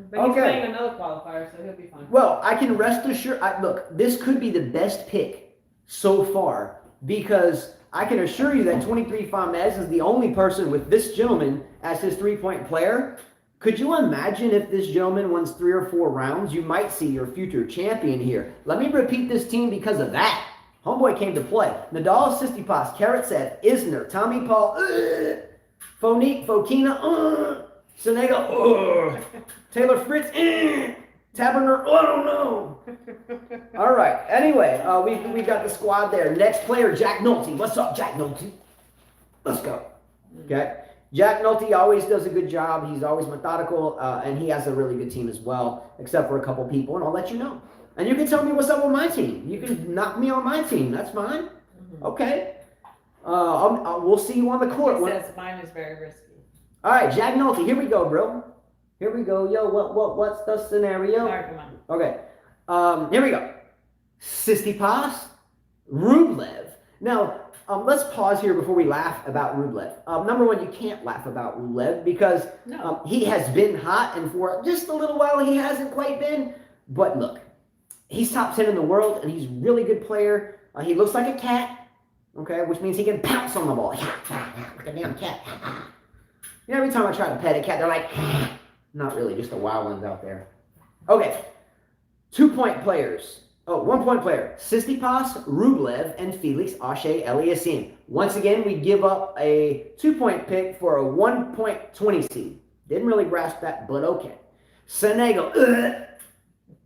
But he's playing another qualifier, so he'll be fine. Well, I can rest assured. Look, this could be the best pick so far because I can assure you that 23 Famez is the only person with this gentleman as his 3-point player. Could you imagine if this gentleman wins 3 or 4 rounds? You might see your future champion here. Let me repeat this team because of that. Homeboy came to play. Nadal, Tsitsipas, Karatsev, Isner, Tommy Paul, Fonique, Fokina, Sonego, Taylor Fritz, Taberner, I don't know. All right. Anyway, we got the squad there. Next player, Jack Nolte. What's up, Jack Nolte? Let's go. Okay. Jack Nolte always does a good job. He's always methodical, and he has a really good team as well, except for a couple people, and I'll let you know. And you can tell me what's up with my team. You can knock me on my team. That's fine. Okay. We'll see you on the court. He says mine is very risky. All right, Jack Nolte. Here we go, bro. Here we go. Yo, what's the scenario? All right, come on. Okay. Here we go. Tsitsipas, Rublev. Now, let's pause here before we laugh about Rublev. Number one, you can't laugh about Rublev because he has been hot, and for just a little while he hasn't quite been. But look, he's top 10 in the world, and he's a really good player. He looks like a cat, okay, which means he can pounce on the ball. Like a damn cat. You know, every time I try to pet a cat, they're like, not really, just the wild ones out there. Okay, 2-point players. 1-point player. Tsitsipas, Rublev, and Felix Auger-Aliassime. Once again, we give up a 2-point pick for a 1.20 seed. Didn't really grasp that, but okay. Sonego,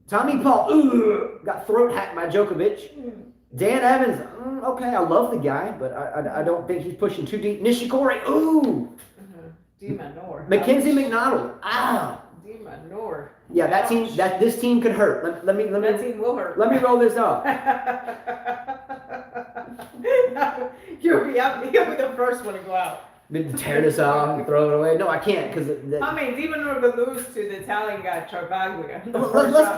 Tommy Paul, got throat hacked by Djokovic. Dan Evans, okay, I love the guy, but I don't think he's pushing too deep. Nishikori, Mackenzie McDonald, Manor. Yeah, this team could hurt. Let me that team will hurt. Let me roll this off. You'll be the first one to go out. Tear this off and throw it away. No, I can't because Dimanor will lose to the Italian guy Travaglia.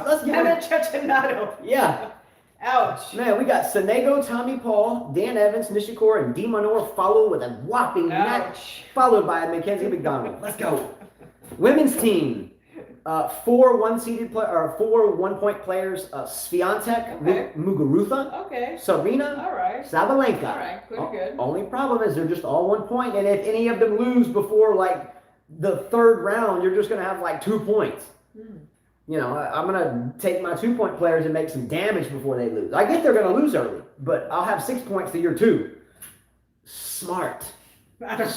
Let's get him. Cecchinato. Yeah. Ouch. Man, we got Sonego, Tommy Paul, Dan Evans, Nishikori, and Dimanor followed with a whopping match, followed by Mackenzie McDonald. Let's go. Women's team. 4 1-point players, Swiatek, Muguruza, Serena, Sabalenka. All right, pretty good. Only problem is they're just all 1 point, and if any of them lose before like the 3rd round, you're just gonna have like 2 points. You know, I'm gonna take my 2-point players and make some damage before they lose. I get they're gonna lose early, but I'll have 6 points to your 2. Smart. I bet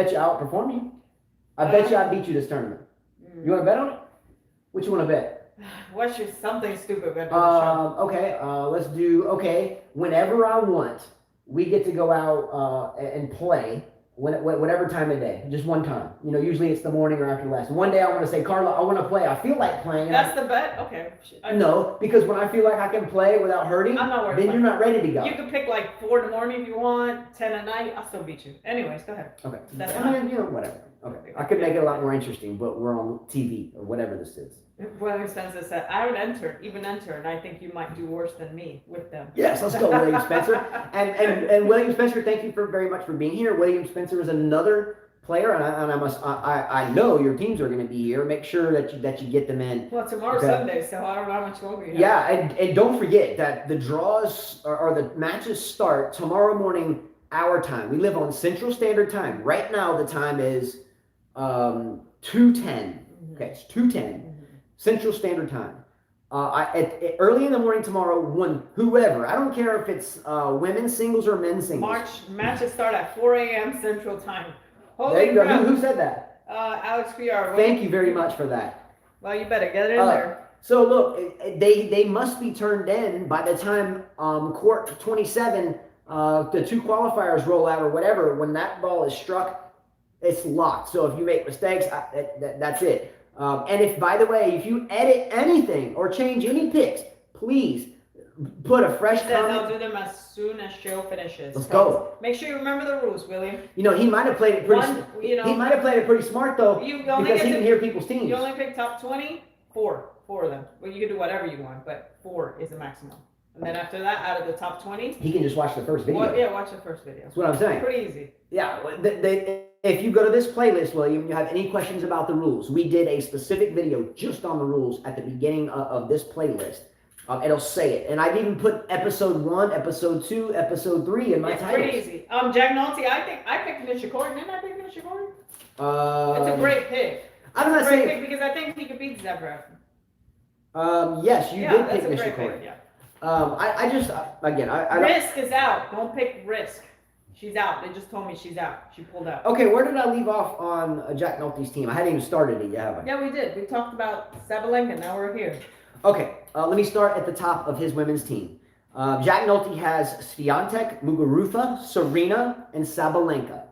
you I'll outperform you. I bet you I beat you this tournament. You want to bet on it? What you want to bet? What's your something stupid? Okay, let's do, whenever I want, we get to go out and play whatever time of day, just one time. You know, usually it's the morning or after lesson. One day I want to say, Carla, I want to play. I feel like playing. That's the bet? Okay. No, because when I feel like I can play without hurting, I'm not worried. Then you're not ready to go. You can pick like 4 in the morning if you want, 10 at night. I'll still beat you. Anyways, go ahead. Okay. Whatever. Okay. I could make it a lot more interesting, but we're on TV or whatever this is. William Spencer said, I would enter, and I think you might do worse than me with them. Yes, let's go, William Spencer. And William Spencer, thank you very much for being here. William Spencer is another player, and I know your teams are going to be here. Make sure that you get them in. Well, tomorrow's Sunday, so I don't know how much longer you have. Yeah, and don't forget that the draws or the matches start tomorrow morning, our time. We live on Central Standard Time. Right now, the time is 2:10. Okay, it's 2:10 Central Standard Time. Early in the morning tomorrow, whoever, I don't care if it's women's singles or men's singles. Matches start at 4 a.m. Central Time. Holy there you go. crap. Who said that? Alex PR. Thank you very much for that. Well, you better get it in there. So look, they must be turned in by the time court 27, the two qualifiers roll out or whatever. When that ball is struck, it's locked. So if you make mistakes, that's it. And if, by the way, if you edit anything or change any picks, please put a fresh comment. I'll do them as soon as show finishes. Let's go. Make sure you remember the rules, William. You know, he might have played it pretty. He might have played it pretty smart though, because he can hear people's teams. You only pick top 20, four of them. Well, you can do whatever you want, but 4 is the maximum. And then after that, out of the top 20, he can just watch the first video. Well, yeah, watch the first video. That's what I'm saying. Pretty easy. Yeah. If you go to this playlist, William, you have any questions about the rules, we did a specific video just on the rules at the beginning of this playlist. It'll say it. And I've even put episode 1, episode 2, episode 3 in my titles. It's pretty easy. Jack Nolte, I picked Nishikori. Didn't I pick Nishikori? It's a great pick. I'm not saying... pick because I think he could beat Zverev. Yes, you did pick Nishikori. Yeah. I just, again, I Risk is out. Don't pick Risk. She's out. They just told me she's out. She pulled out. Okay, where did I leave off on Jack Nolte's team? I hadn't even started it yet, have I? Yeah, we did. We talked about Sabalenka. Now we're here. Okay, let me start at the top of his women's team. Jack Nolte has Swiatek, Muguruza, Serena, and Sabalenka.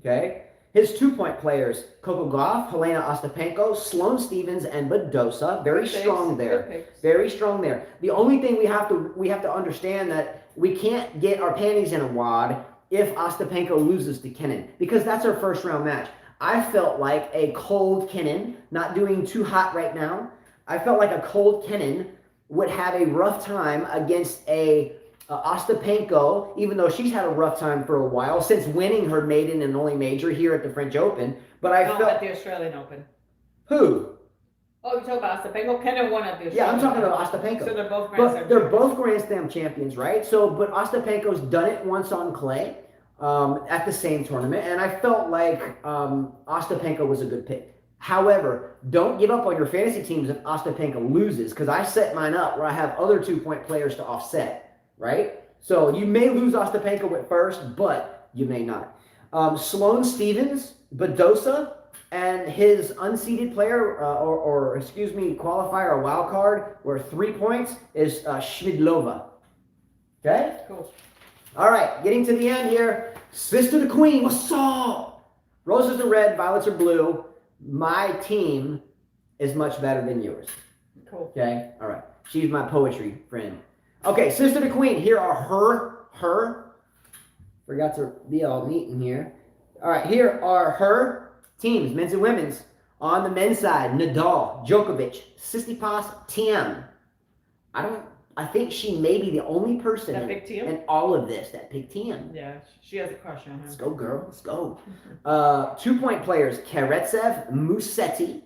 Okay? His 2-point players, Coco Gauff, Helena Ostapenko, Sloane Stephens, and Badosa. Very strong there. Very strong there. The only thing we have to understand that we can't get our panties in a wad if Ostapenko loses to Kenin, because that's our first round match. I felt like a cold Kenin, not doing too hot right now. I felt like a cold Kenin would have a rough time against a Ostapenko, even though she's had a rough time for a while since winning her maiden and only major here at the French Open. But I felt at the Australian Open. Who? Oh, you're talking about Ostapenko? Kenin won at the Australian Yeah, I'm talking about Ostapenko. So they're both Grand Slam. They're both Grand Slam champions, right? So, but Ostapenko's done it once on clay at the same tournament, and I felt like Ostapenko was a good pick. However, don't give up on your fantasy teams if Ostapenko loses, because I set mine up where I have other 2-point players to offset, right? So you may lose Ostapenko at first, but you may not. Sloane Stephens, Badosa, and his unseeded player, qualifier or wild card, where 3 points is Schmidlova. Okay? Cool. All right, getting to the end here. Sister the Queen, what's up? Roses are red, violets are blue. My team is much better than yours. Cool. Okay? All right. She's my poetry friend. Okay, Sister the Queen. Here are her. Forgot to be all neat in here. All right, here are her teams, men's and women's. On the men's side, Nadal, Djokovic, Tsitsipas, Thiem. I think she may be the only person in all of this that picked Thiem. Yeah, she has a crush on him. Let's go, girl. Let's go. 2-point players, Karatsev, Musetti.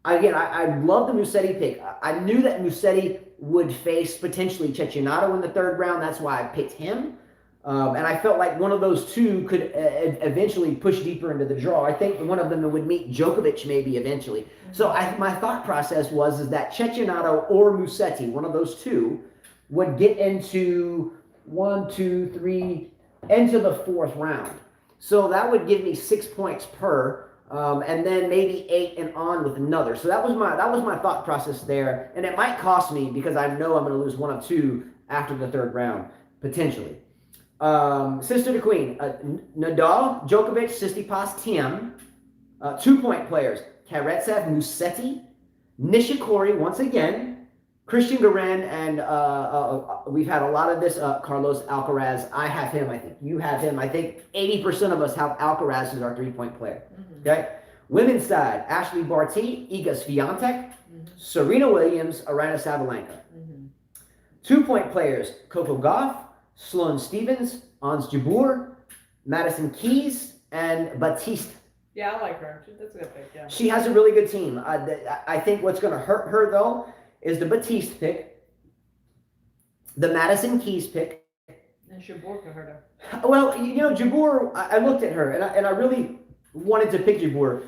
Again, I love the Musetti pick. I knew that Musetti would face potentially Cecchinato in the 3rd round. That's why I picked him. And I felt like one of those two could eventually push deeper into the draw. I think one of them would meet Djokovic maybe eventually. So my thought process was that Cecchinato or Musetti, one of those two, would get into into the 4th round. So that would give me 6 points per, and then maybe 8 and on with another. So that was my thought process there. And it might cost me because I know I'm going to lose one of 2 after the 3rd round, potentially. Sister the Queen, Nadal, Djokovic, Tsitsipas, Thiem. 2-point players, Karatsev, Musetti, Nishikori once again, Christian Garin, and we've had a lot of this, Carlos Alcaraz. I have him, I think. You have him. I think 80% of us have Alcaraz as our 3-point player. Mm-hmm. Okay? Women's side, Ashley Barty, Iga Swiatek, Serena Williams, Aryna Sabalenka. 2-point players, Coco Gauff, Sloane Stephens, Ons Jabeur, Madison Keys, and Baptiste Yeah, I like her. That's a good pick, yeah. She has a really good team. I think what's going to hurt her, though, is the Batiste pick, the Madison Keys pick. And Jabeur could hurt her. Well, Jabeur, I looked at her, and I really wanted to pick Jabeur.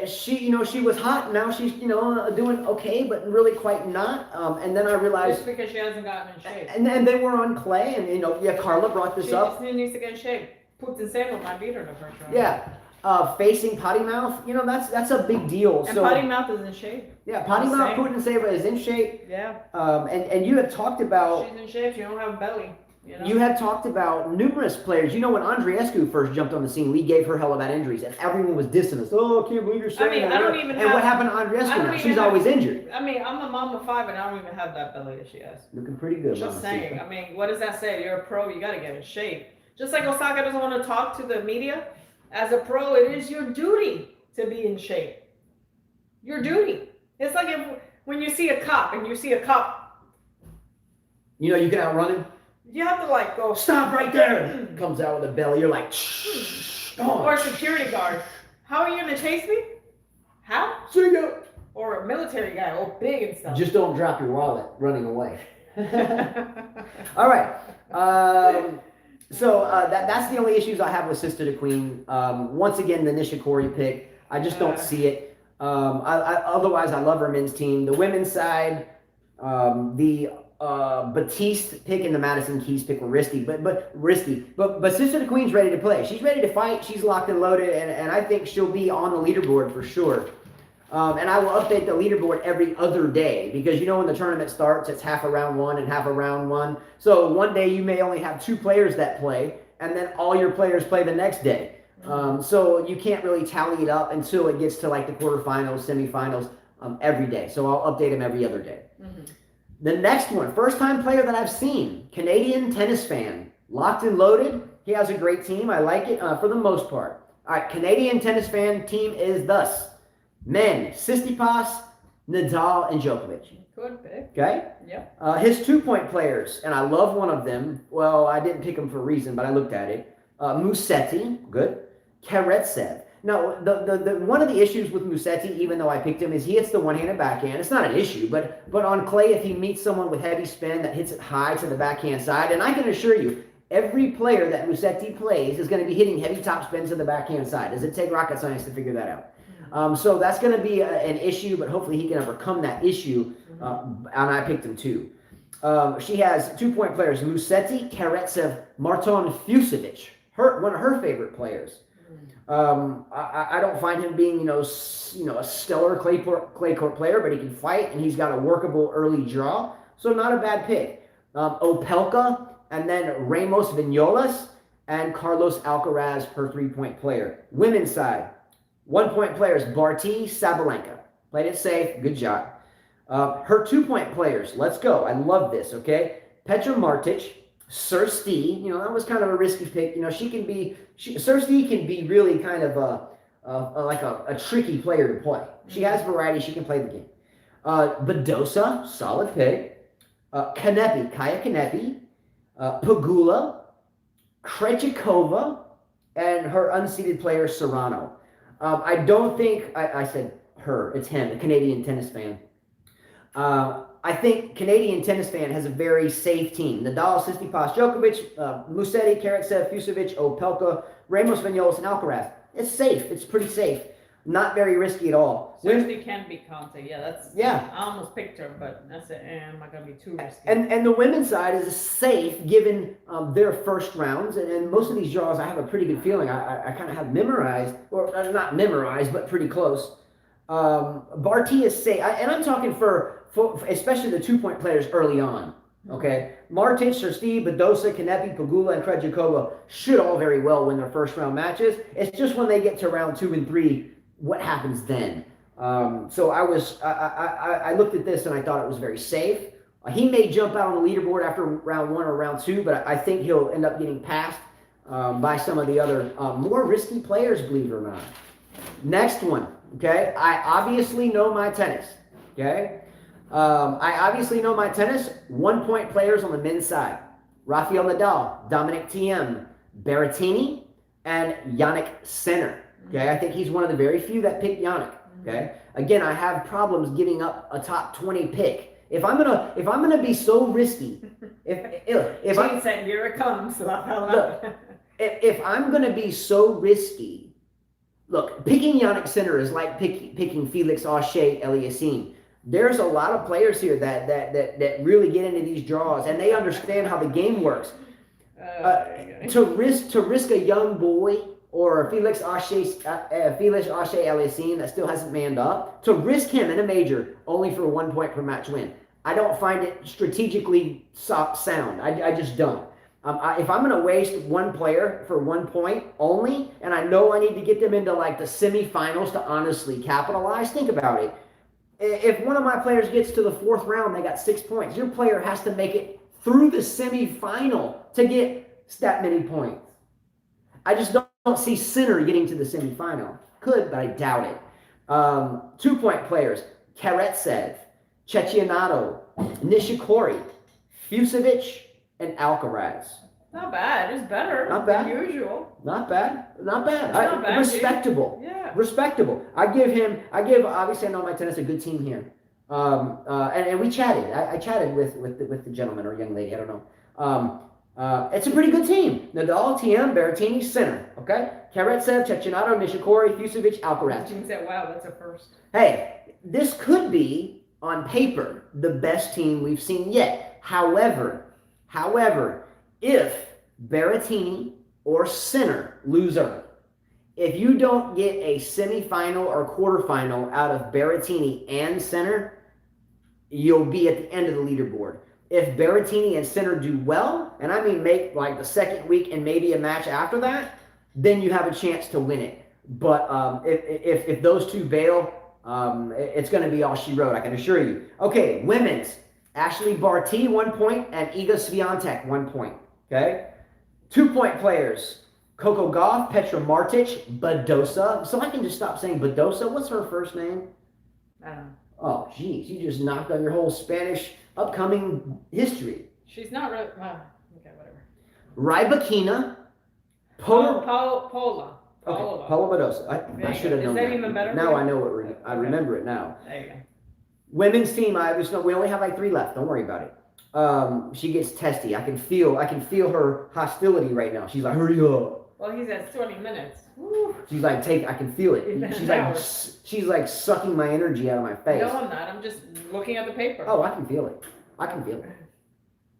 She was hot. Now she's, doing okay, but really quite not. And then I realized just because she hasn't gotten in shape. And then we're on clay, and Carla brought this up. She needs to get in shape. Putin Sandal might beat her in the first round. Yeah, facing Potty Mouth, that's a big deal. And Potty Mouth is in shape. Yeah, Potty Mouth, Putin Sandal is in shape. Yeah. And you have talked about. She's in shape. She don't have a belly. You have talked about numerous players. When Andreescu first jumped on the scene, we gave her hell about injuries, and everyone was dissing us. Oh, I can't believe you're saying that. I don't even what happened to Andreescu now? She's always injured. I'm a mom of 5, and I don't even have that belly that she has. Looking pretty good. Just saying. What does that say? You're a pro. You got to get in shape. Just like Osaka doesn't want to talk to the media. As a pro, it is your duty to be in shape. Your duty. It's like when you see a cop, and you see a cop. You can outrun him. You have to go. Stop right there. Comes out with a belly. You're like, shh. Or a security guard. How are you gonna chase me? How? See ya. Or a military guy, all big and stuff. Just don't drop your wallet running away. All right. So that's the only issues I have with Sister to Queen. Once again, the Nishikori pick. I just don't see it. Otherwise, I love her men's team. The women's side, the Batiste pick and the Madison Keys pick were risky, but Sister the Queen's ready to play. She's ready to fight. She's locked and loaded, and I think she'll be on the leaderboard for sure. And I will update the leaderboard every other day because when the tournament starts, it's half a round 1 and half a round 1. So one day you may only have 2 players that play, and then all your players play the next day. So you can't really tally it up until it gets to the quarterfinals, semifinals every day. So I'll update them every other day. Mm-hmm. The next one, first-time player that I've seen, Canadian tennis fan, locked and loaded. He has a great team. I like it for the most part. All right, Canadian tennis fan team is thus. Men, Tsitsipas, Nadal, and Djokovic. Good pick. Okay? Yep. His 2-point players, and I love one of them. Well, I didn't pick him for a reason, but I looked at it. Musetti, good. Karatsev. Now, the one of the issues with Musetti, even though I picked him, is he hits the one-handed backhand. It's not an issue, but on clay, if he meets someone with heavy spin that hits it high to the backhand side, and I can assure you, every player that Musetti plays is going to be hitting heavy top spins to the backhand side. Does it take rocket science to figure that out? So that's going to be an issue, but hopefully he can overcome that issue, and I picked him too. She has 2-point players, Musetti, Karatsev, Marton Fucsovics, one of her favorite players. I don't find him being, a stellar clay court player, but he can fight, and he's got a workable early draw, so not a bad pick. Opelka, and then Ramos Vinolas, and Carlos Alcaraz, her 3-point player. Women's side, 1-point players, Barty, Sabalenka. Played it safe, good job. Her 2-point players, let's go. I love this, okay? Petra Martic, Sursti, that was kind of a risky pick. Sursti can be really kind of a tricky player to play. She has variety. She can play the game. Badosa, solid pick. Kanepi, Kaya Kanepi. Pagula, Krejcikova, and her unseeded player, Serrano. I don't think, I said her, it's him, a Canadian tennis fan. I think Canadian tennis fan has a very safe team. Nadal, Tsitsipas, Djokovic, Musetti, Karatsev, Fucsovics, Opelka, Ramos, Vinolas, and Alcaraz. It's safe. It's pretty safe. Not very risky at all. Certainly can be Conte. Yeah. I almost picked her, but that's it. Am I going to be too risky? And the women's side is safe given their first rounds. And most of these draws, I have a pretty good feeling. I kind of have memorized, or not memorized, but pretty close. Barty is safe. And I'm talking for especially the 2-point players early on. Okay, Martic, Sursti, Badosa, Kanepi, Pagula, and Krejcikova should all very well win their first round matches. It's just when they get to round 2 and 3, what happens then? So I looked at this and I thought it was very safe. He may jump out on the leaderboard after round 1 or round 2, but I think he'll end up getting passed by some of the other more risky players, believe it or not. Next one. Okay, I obviously know my tennis. Okay. I obviously know my tennis. 1-point players on the men's side. Rafael Nadal, Dominic Thiem, Berrettini, and Yannick Sinner. Okay, I think he's one of the very few that picked Yannick. Okay, again, I have problems giving up a top 20 pick. If I'm gonna be so risky, if I said here it comes, if I'm gonna be so risky, look, picking Yannick Sinner is like picking Felix Auger-Aliassime. There's a lot of players here that really get into these draws and they understand how the game works. To risk a young boy or Felix Auger-Aliassime that still hasn't manned up, to risk him in a major only for a 1 point per match win, I don't find it strategically sound. I just don't. If I'm going to waste one player for 1 point only, and I know I need to get them into like the semifinals to honestly capitalize, think about it. If one of my players gets to the 4th round, they got 6 points. Your player has to make it through the semifinal to get that many points. I just don't see Sinner getting to the semifinal. Could, but I doubt it. 2 point players: Karatsev, Cecchinato, Nishikori, Fusovic, and Alcaraz. Not bad. It's better than usual. Not bad. Not bad. Respectable. Yeah. Respectable. obviously I know my tennis a good team here. And we chatted. I chatted with the gentleman or young lady, I don't know. It's a pretty good team. Nadal, TM, Berrettini, Sinner. Okay? Karatsev, Cecchinato, Nishikori, Fusovic, Alcaraz. Jim said, wow, that's a first. Hey, this could be, on paper, the best team we've seen yet. However, if Berrettini or Sinner lose early, if you don't get a semifinal or quarterfinal out of Berrettini and Sinner, you'll be at the end of the leaderboard. If Berrettini and Sinner do well, and I mean make like the second week and maybe a match after that, then you have a chance to win it. But if those two bail, it's going to be all she wrote, I can assure you. Okay, women's. Ashley Barty, 1 point, and Iga Swiatek, 1 point. Okay? 2 point players: Coco Gauff, Petra Martic, Badosa. So I can just stop saying Badosa. What's her first name? I don't know. Oh, geez. You just knocked on your whole Spanish upcoming history. She's not really... okay, whatever. Rybakina. Paula. Okay, Paula Badosa. I should have known that. Is that even better? Now I know it. I remember it now. There you go. Women's team, we only have like 3 left. Don't worry about it. She gets testy. I can feel her hostility right now. She's like, hurry up. Well, he's at 20 minutes. Woo. She's like, I can feel it. She's like sucking my energy out of my face. No, I'm not. I'm just looking at the paper. Oh, I can feel it.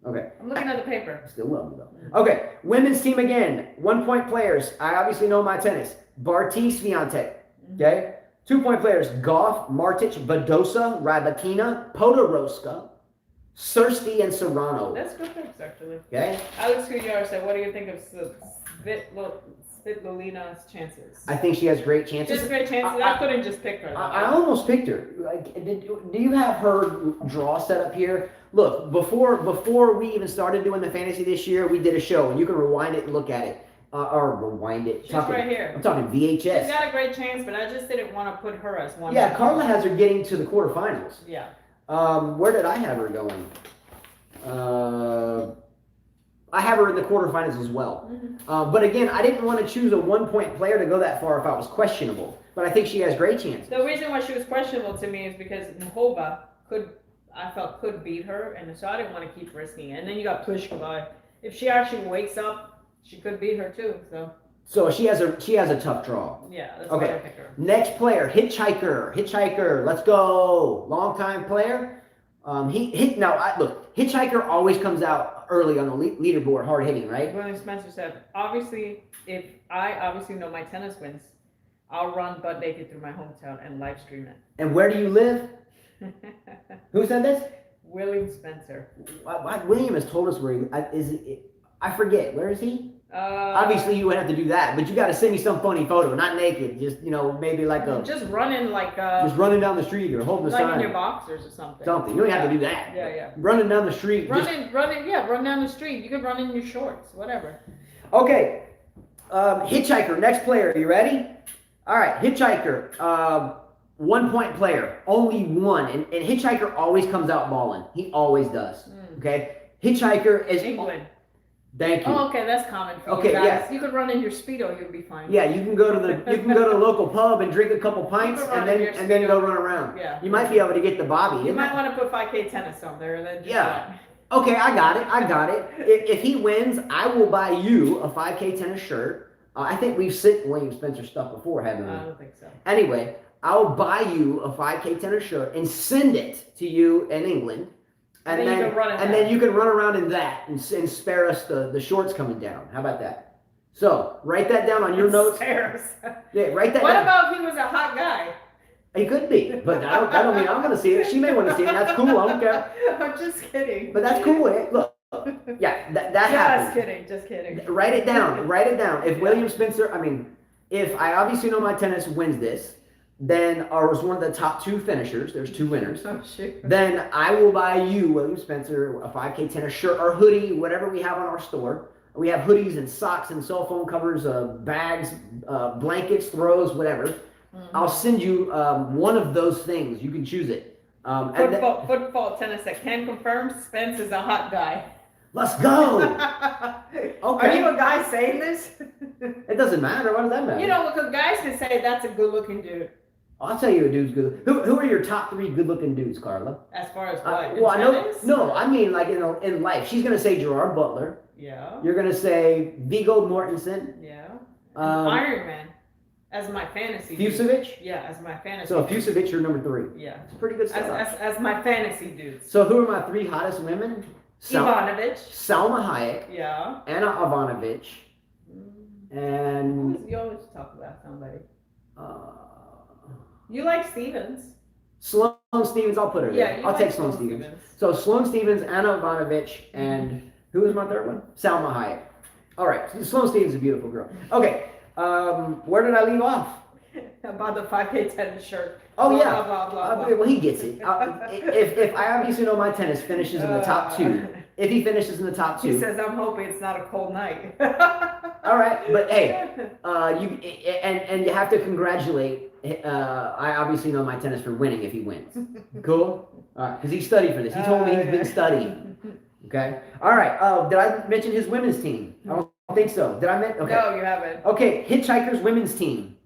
Okay. I'm looking at the paper. I still love you though. Okay, women's team again. 1 point players. I obviously know my tennis. Barty, Swiatek. Okay. 2 point players: Gauff, Martic, Badosa, Rybakina, Podoroska, Sursti, and Serrano. That's good picks, actually. Okay. Alex Kuyar said, what do you think of Svitolina's chances? I think she has great chances. Just great chances. I couldn't just pick her. I almost picked her. Like, do you have her draw set up here? Look, before we even started doing the fantasy this year, we did a show, and you can rewind it and look at it. Or rewind it. She's right here. I'm talking VHS. She's got a great chance, but I just didn't want to put her as one. Yeah, Carla has her getting to the quarterfinals. Yeah. Where did I have her going? I have her in the quarterfinals as well. Mm-hmm. But again, I didn't want to choose a 1 point player to go that far if I was questionable. But I think she has great chances. The reason why she was questionable to me is because Nhova I felt could beat her, and so I didn't want to keep risking it. And then you got Pliskova. If she actually wakes up, she could beat her too, so she has a tough draw. Yeah, that's why I picked her. Next player, Hitchhiker. Let's go. Long-time player. Look, Hitchhiker always comes out early on the leaderboard, hard hitting, right? William Spencer said, obviously, if I know my tennis wins, I'll run butt naked through my hometown and live stream it. And where do you live? Who said this? William Spencer. William has told us where he is. I forget. Where is he? Obviously, you would have to do that, but you got to send me some funny photo, not naked. Just maybe like just running just running down the street or holding a sign. Like in your boxers or something. You don't have to do that. Yeah. Running down the street. Run down the street. You could run in your shorts, whatever. Okay, Hitchhiker. Next player. You ready? All right, Hitchhiker. 1 point player, only one, and Hitchhiker always comes out balling. He always does. Okay, Hitchhiker is England. Thank you. Oh, okay, that's common for Okay, you guys. yeah. You could run in your Speedo, you'll be fine. Yeah, you can go to the local pub and drink a couple pints and then go run around. Yeah. You might be able to get the Bobby. You might want to put 5K tennis on there and then just yeah. Okay, I got it. If he wins, I will buy you a 5K tennis shirt. I think we've sent William Spencer stuff before, haven't we? I don't think so. Anyway, I'll buy you a 5K tennis shirt and send it to you in England. And then you can run around in that and spare us the shorts coming down. How about that? So write that down on your notes. Spares. Yeah, write that down. What about if he was a hot guy? He could be, but that don't mean I'm going to see it. She may want to see it. That's cool. I don't care. I'm just kidding. But that's cool. Look, yeah, that happens. Just kidding. Write it down. If William Spencer, if I obviously know my tennis wins this, then or was one of the top 2 finishers, there's 2 winners. Oh, shoot. Then I will buy you, William Spencer, a 5K tennis shirt or hoodie, whatever we have on our store. We have hoodies and socks and cell phone covers, bags, blankets, throws, whatever. Mm-hmm. I'll send you one of those things. You can choose it. Football tennis. I can confirm Spence is a hot guy. Let's go. Okay. Are you a guy saying this? It doesn't matter. What does that matter? You know, because guys can say that's a good-looking dude. I'll tell you a dude's good. Who are your top 3 good-looking dudes, Carla? As far as what? Well, I know. No, I mean like in life. She's gonna say Gerard Butler. Yeah. You're gonna say Viggo Mortensen. Yeah. Iron Man. As my fantasy. Fusovic? Yeah, as my fantasy. So Fusovic, you're number 3. Yeah. It's pretty good stuff. As my fantasy dudes. So who are my 3 hottest women? Ivanovic. Salma Hayek. Yeah. Anna Ivanovic. And you always talk about somebody. You like Stevens. Sloane Stevens, I'll put her there. I'll take Sloane Stevens. So Sloane Stevens, Anna Ivanovic, and who was my 3rd one? Salma Hayek. All right, Sloane Stevens is a beautiful girl. Okay, where did I leave off? About the 5K tennis shirt. Oh yeah. Blah, blah, blah, well, he gets it. If I obviously know my tennis finishes in the top 2. If he finishes in the top 2. He says, I'm hoping it's not a cold night. All right, but hey, you have to congratulate. I obviously know my tennis for winning if he wins. Cool? All right, because he studied for this. He told me he's been studying. Okay? All right. Did I mention his women's team? I don't think so. Did I mention? Okay. No, you haven't. Okay, Hitchhiker's women's team.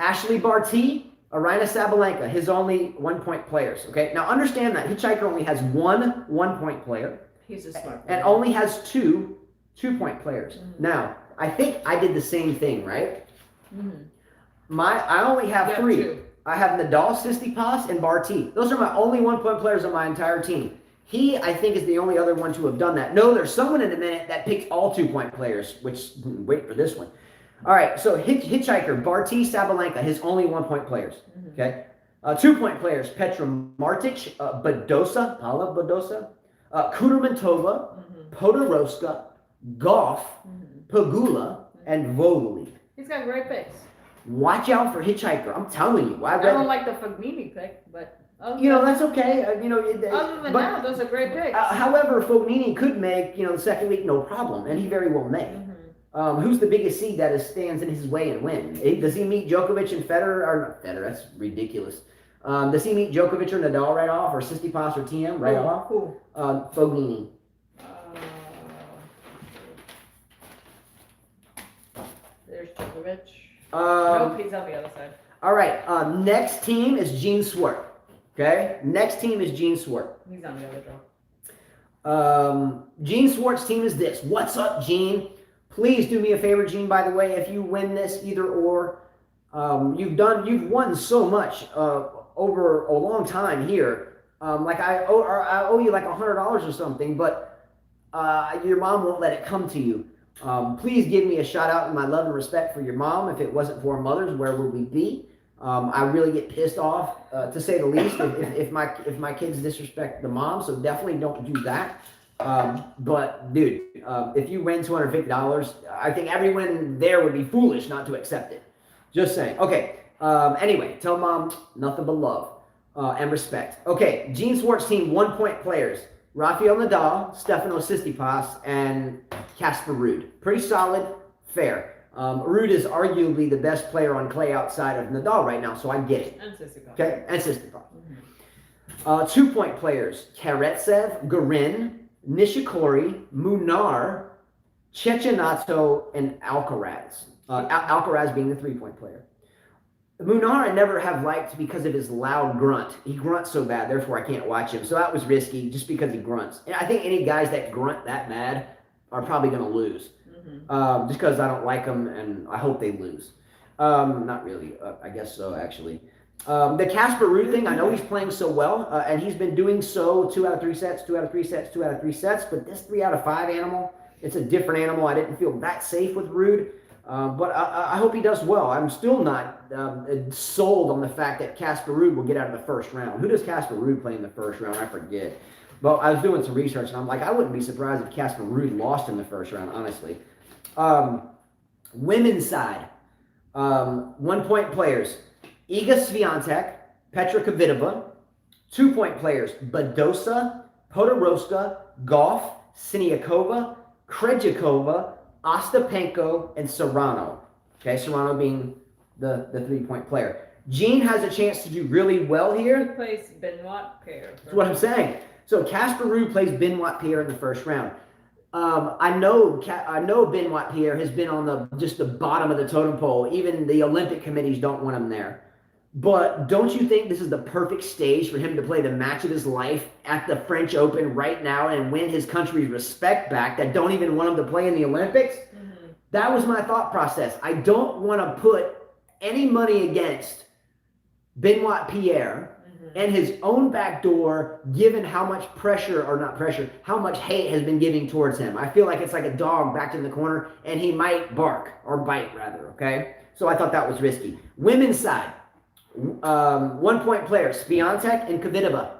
Ashley Barty, Arina Sabalenka, his only 1-point players. Okay, now understand that Hitchhiker only has 1 1-point player. He's a smart and only has 2 2-point players. Mm-hmm. Now, I think I did the same thing, right? Mm-hmm. I only have 3. 2. I have Nadal, Tsitsipas, and Barty. Those are my only 1-point players on my entire team. He, I think, is the only other one to have done that. No, there's someone in a minute that picked all 2-point players, which, wait for this one. All right, so Hitchhiker, Barty, Sabalenka, his only 1-point players. Mm-hmm. Okay, 2-point players: Petra Martic, Badosa, Paula Badosa, Kudermentova, Podoroska, Goff, Pagula, and Vogeli. He's got great picks. Watch out for Hitchhiker. I'm telling you. I don't like the Fognini pick, but that's okay. Other than that, those are great picks. However, Fognini could make the second week no problem, and he very well may. Mm-hmm. Who's the biggest seed that stands in his way and win? Does he meet Djokovic and Federer? Or not Federer, that's ridiculous. Does he meet Djokovic or Nadal right off, or Tsitsipas or TM right off? Who? Fognini. There's Djokovic. Nope, he's on the other side. All right. Next team is Gene Swart. Okay. Next team is Gene Swart. He's on the other draw. Gene Swart's team is this. What's up, Gene? Please do me a favor, Gene, by the way, if you win this either or, you've won so much over a long time here. Like I owe you like $100 or something, but your mom won't let it come to you. Please give me a shout out and my love and respect for your mom. If it wasn't for mothers, where would we be? I really get pissed off, to say the least, if my kids disrespect the mom, so definitely don't do that. But dude, if you win $250, I think everyone there would be foolish not to accept it. Just saying. Okay. Anyway, tell mom nothing but love and respect. Okay, Gene Swart's team 1-point players: Rafael Nadal, Stefano Tsitsipas, and Casper Ruud. Pretty solid, fair. Ruud is arguably the best player on clay outside of Nadal right now, so I get it. And Tsitsipas. Okay, and Tsitsipas. Mm-hmm. 2-point players: Karatsev, Garin, Nishikori, Munar, Cecchinato, and Alcaraz. Alcaraz being the 3-point player. Munar I never have liked because of his loud grunt. He grunts so bad, therefore I can't watch him. So that was risky just because he grunts. And I think any guys that grunt that bad are probably going to lose. Just because I don't like them and I hope they lose. Not really. I guess so, actually. The Casper Ruud thing, I know he's playing so well, and he's been doing so 2 out of 3 sets, 2 out of 3 sets, 2 out of 3 sets. But this 3 out of 5 animal, it's a different animal. I didn't feel that safe with Ruud. But I hope he does well. I'm still not sold on the fact that Casper Ruud will get out of the first round. Who does Casper Ruud play in the first round? I forget. But I was doing some research, and I'm like, I wouldn't be surprised if Casper Ruud lost in the first round, honestly. Women's side, 1-point players. Iga Swiatek, Petra Kvitova. 2-point players, Badosa, Podoroska, Goff, Siniakova, Krejcikova, Ostapenko, and Serrano. Okay, Serrano being the 3-point player. Jean has a chance to do really well here. He plays Benoit Paire. That's what I'm saying. So Casper Ruud plays Benoit Paire in the first round. I know Benoit Paire has been on just the bottom of the totem pole. Even the Olympic committees don't want him there. But don't you think this is the perfect stage for him to play the match of his life at the French Open right now and win his country's respect back that don't even want him to play in the Olympics? That was my thought process. I don't want to put any money against Benoit Paire and his own back door, given how much pressure, or not pressure, how much hate has been given towards him. I feel like it's like a dog backed in the corner, and he might bark, or bite rather, okay? So I thought that was risky. Women's side, 1-point players, Swiatek and Kvitova.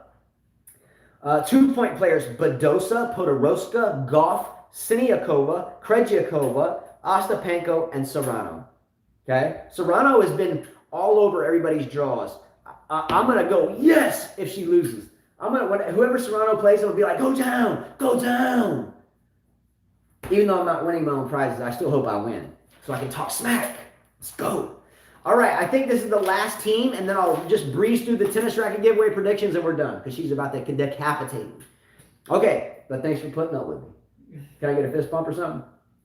2-point players, Badosa, Podoroska, Goff, Siniakova, Krejcikova, Ostapenko, and Serrano. Okay? Serrano has been all over everybody's draws. I'm going to go, yes, if she loses. Whoever Serrano plays, I'm going to be like, go down, go down. Even though I'm not winning my own prizes, I still hope I win. So I can talk smack. Let's go. All right, I think this is the last team, and then I'll just breeze through the tennis racket giveaway predictions, and we're done, because she's about to decapitate me. Okay, but thanks for putting up with me. Can I get a fist bump or something?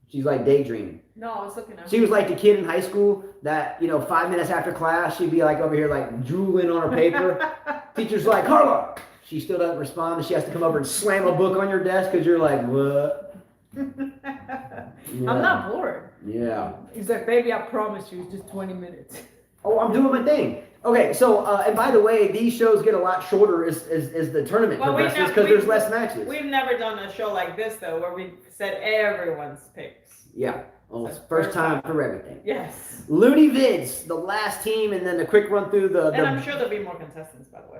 She's like daydreaming. No, I was looking at her. She was like the kid in high school that, 5 minutes after class, she'd be like over here like drooling on her paper. Teacher's like, Carla! She still doesn't respond, and she has to come over and slam a book on your desk because you're like, what? Yeah. I'm not bored. Yeah. He's like, baby, I promise you, it's just 20 minutes. Oh, I'm doing my thing. Okay, so, and by the way, these shows get a lot shorter as the tournament progresses because there's less matches. We've never done a show like this, though, where we said everyone's picks. Yeah. Well, it's first time for everything. Yes. Looney Vids, the last team, and then a quick run through the... And I'm sure there'll be more contestants, by the way.